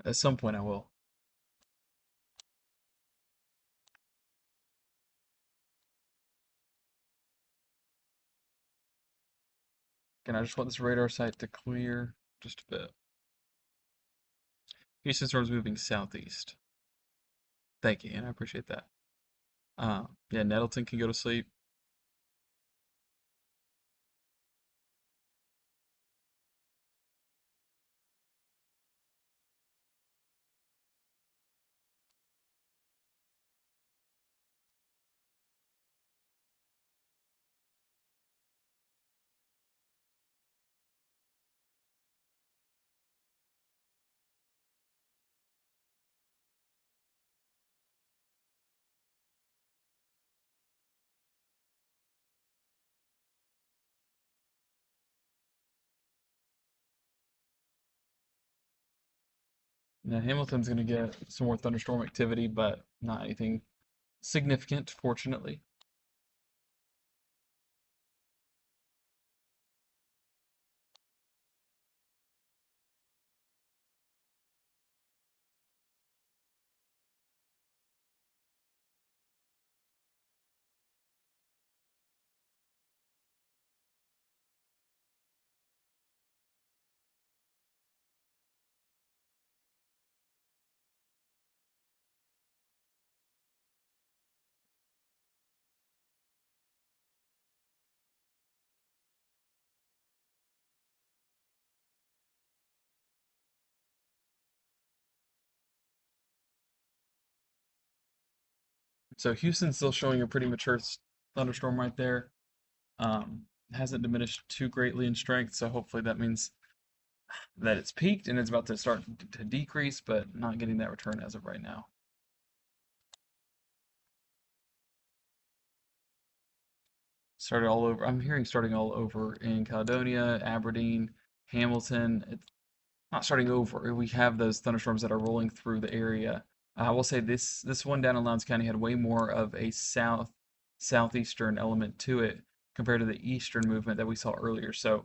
At some point, I will. Again, I just want this radar site to clear just a bit. Houston storm's moving southeast. Thank you, and I appreciate that. Yeah, Nettleton can go to sleep. Now Hamilton's going to get some more thunderstorm activity, but not anything significant, fortunately. So Houston's still showing a pretty mature thunderstorm right there. Hasn't diminished too greatly in strength, so hopefully that means that it's peaked and it's about to start to decrease, but not getting that return as of right now. Started all over. I'm hearing starting all over in Caledonia, Aberdeen, Hamilton. It's not starting over. We have those thunderstorms that are rolling through the area. I will say this one down in Lowndes County had way more of a southeastern element to it compared to the eastern movement that we saw earlier. So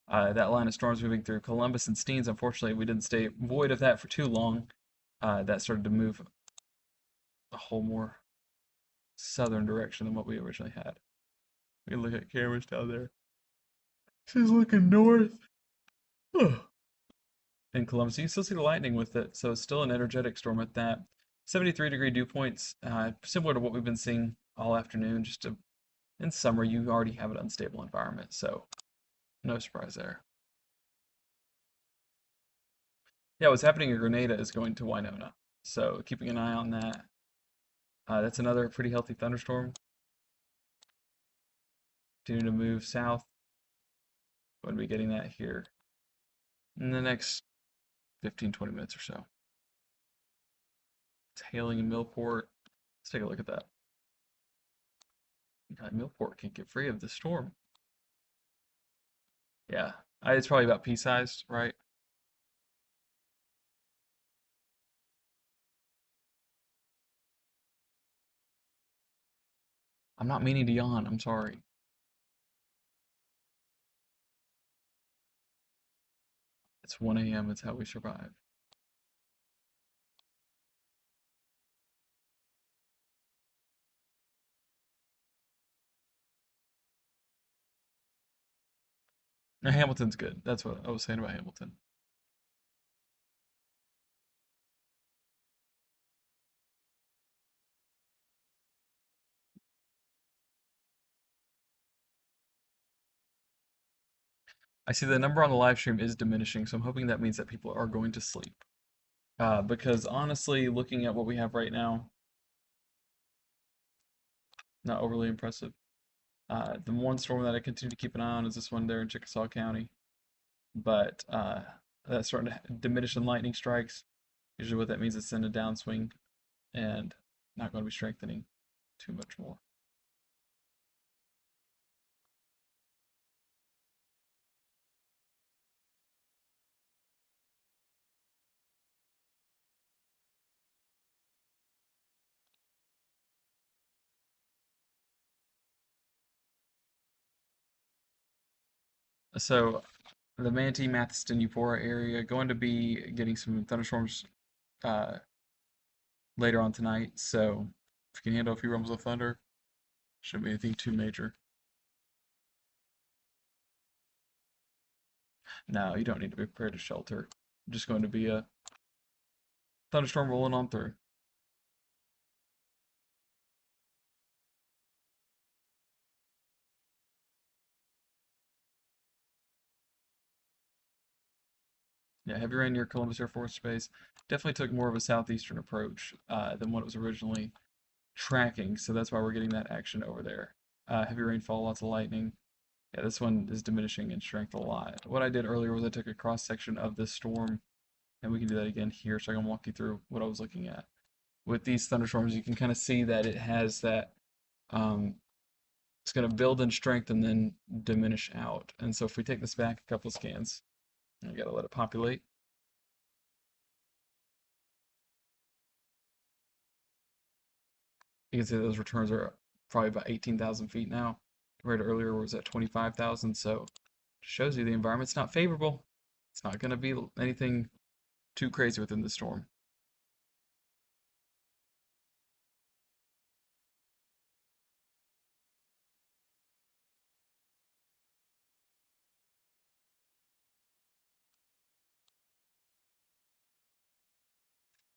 that line of storms moving through Columbus and Steens, unfortunately, we didn't stay void of that for too long. That started to move a whole more southern direction than what we originally had. We can look at cameras down there. She's looking north. In Columbus, you can still see the lightning with it, so it's still an energetic storm at that. 73-degree dew points, similar to what we've been seeing all afternoon. In summer, you already have an unstable environment, so no surprise there. Yeah, what's happening in Grenada is going to Winona, so keeping an eye on that. That's another pretty healthy thunderstorm. Continuing to move south. Going to be getting that here in the next 15-20 minutes or so. It's hailing in Millport. Let's take a look at that. God, Millport can't get free of the storm. Yeah, it's probably about pea-sized, right? I'm not meaning to yawn. I'm sorry. It's 1 a.m. It's how we survive. No, Hamilton's good. That's what I was saying about Hamilton. I see the number on the live stream is diminishing, so I'm hoping that means that people are going to sleep. Because honestly, looking at what we have right now, not overly impressive. The one storm that I continue to keep an eye on is this one there in Chickasaw County. But that's starting to diminish in lightning strikes. Usually what that means is it's in a downswing and not going to be strengthening too much more. So the Manatee, Matheson, Eupora area going to be getting some thunderstorms uh, later on tonight. So if you can handle a few rumbles of thunder, shouldn't be anything too major. No, you don't need to be prepared to shelter. Just going to be a thunderstorm rolling on through. Yeah, heavy rain near Columbus Air Force Base definitely took more of a southeastern approach than what it was originally tracking, so that's why we're getting that action over there. Heavy rainfall, lots of lightning. Yeah, this one is diminishing in strength a lot. What I did earlier was I took a cross section of this storm, and we can do that again here, so I can walk you through what I was looking at. With these thunderstorms, you can kind of see that it has that, it's going to build in strength and then diminish out. And so if we take this back a couple of scans, I gotta let it populate. You can see those returns are probably about 18,000 feet now. Compared to earlier was at 25,000, so it shows you the environment's not favorable. It's not going to be anything too crazy within the storm.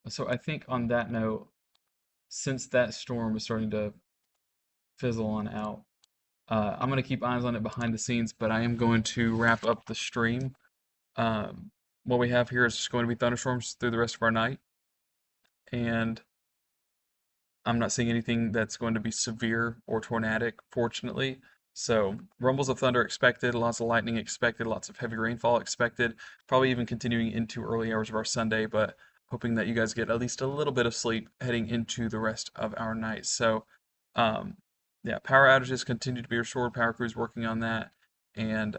So I think on that note, since that storm is starting to fizzle on out, I'm going to keep eyes on it behind the scenes, but I am going to wrap up the stream. What we have here is just going to be thunderstorms through the rest of our night, and I'm not seeing anything that's going to be severe or tornadic, fortunately. So, rumbles of thunder expected, lots of lightning expected, lots of heavy rainfall expected, probably even continuing into early hours of our Sunday, but hoping that you guys get at least a little bit of sleep heading into the rest of our night. So, um, yeah, power outages continue to be restored. Power crews working on that, and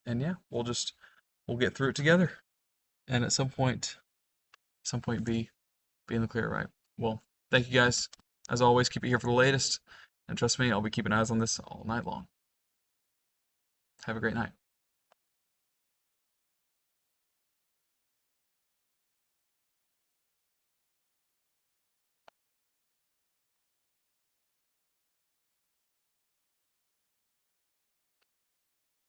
yeah, we'll get through it together. And at some point, be in the clear, right? Well, thank you guys. As always, keep it here for the latest. And trust me, I'll be keeping eyes on this all night long. Have a great night.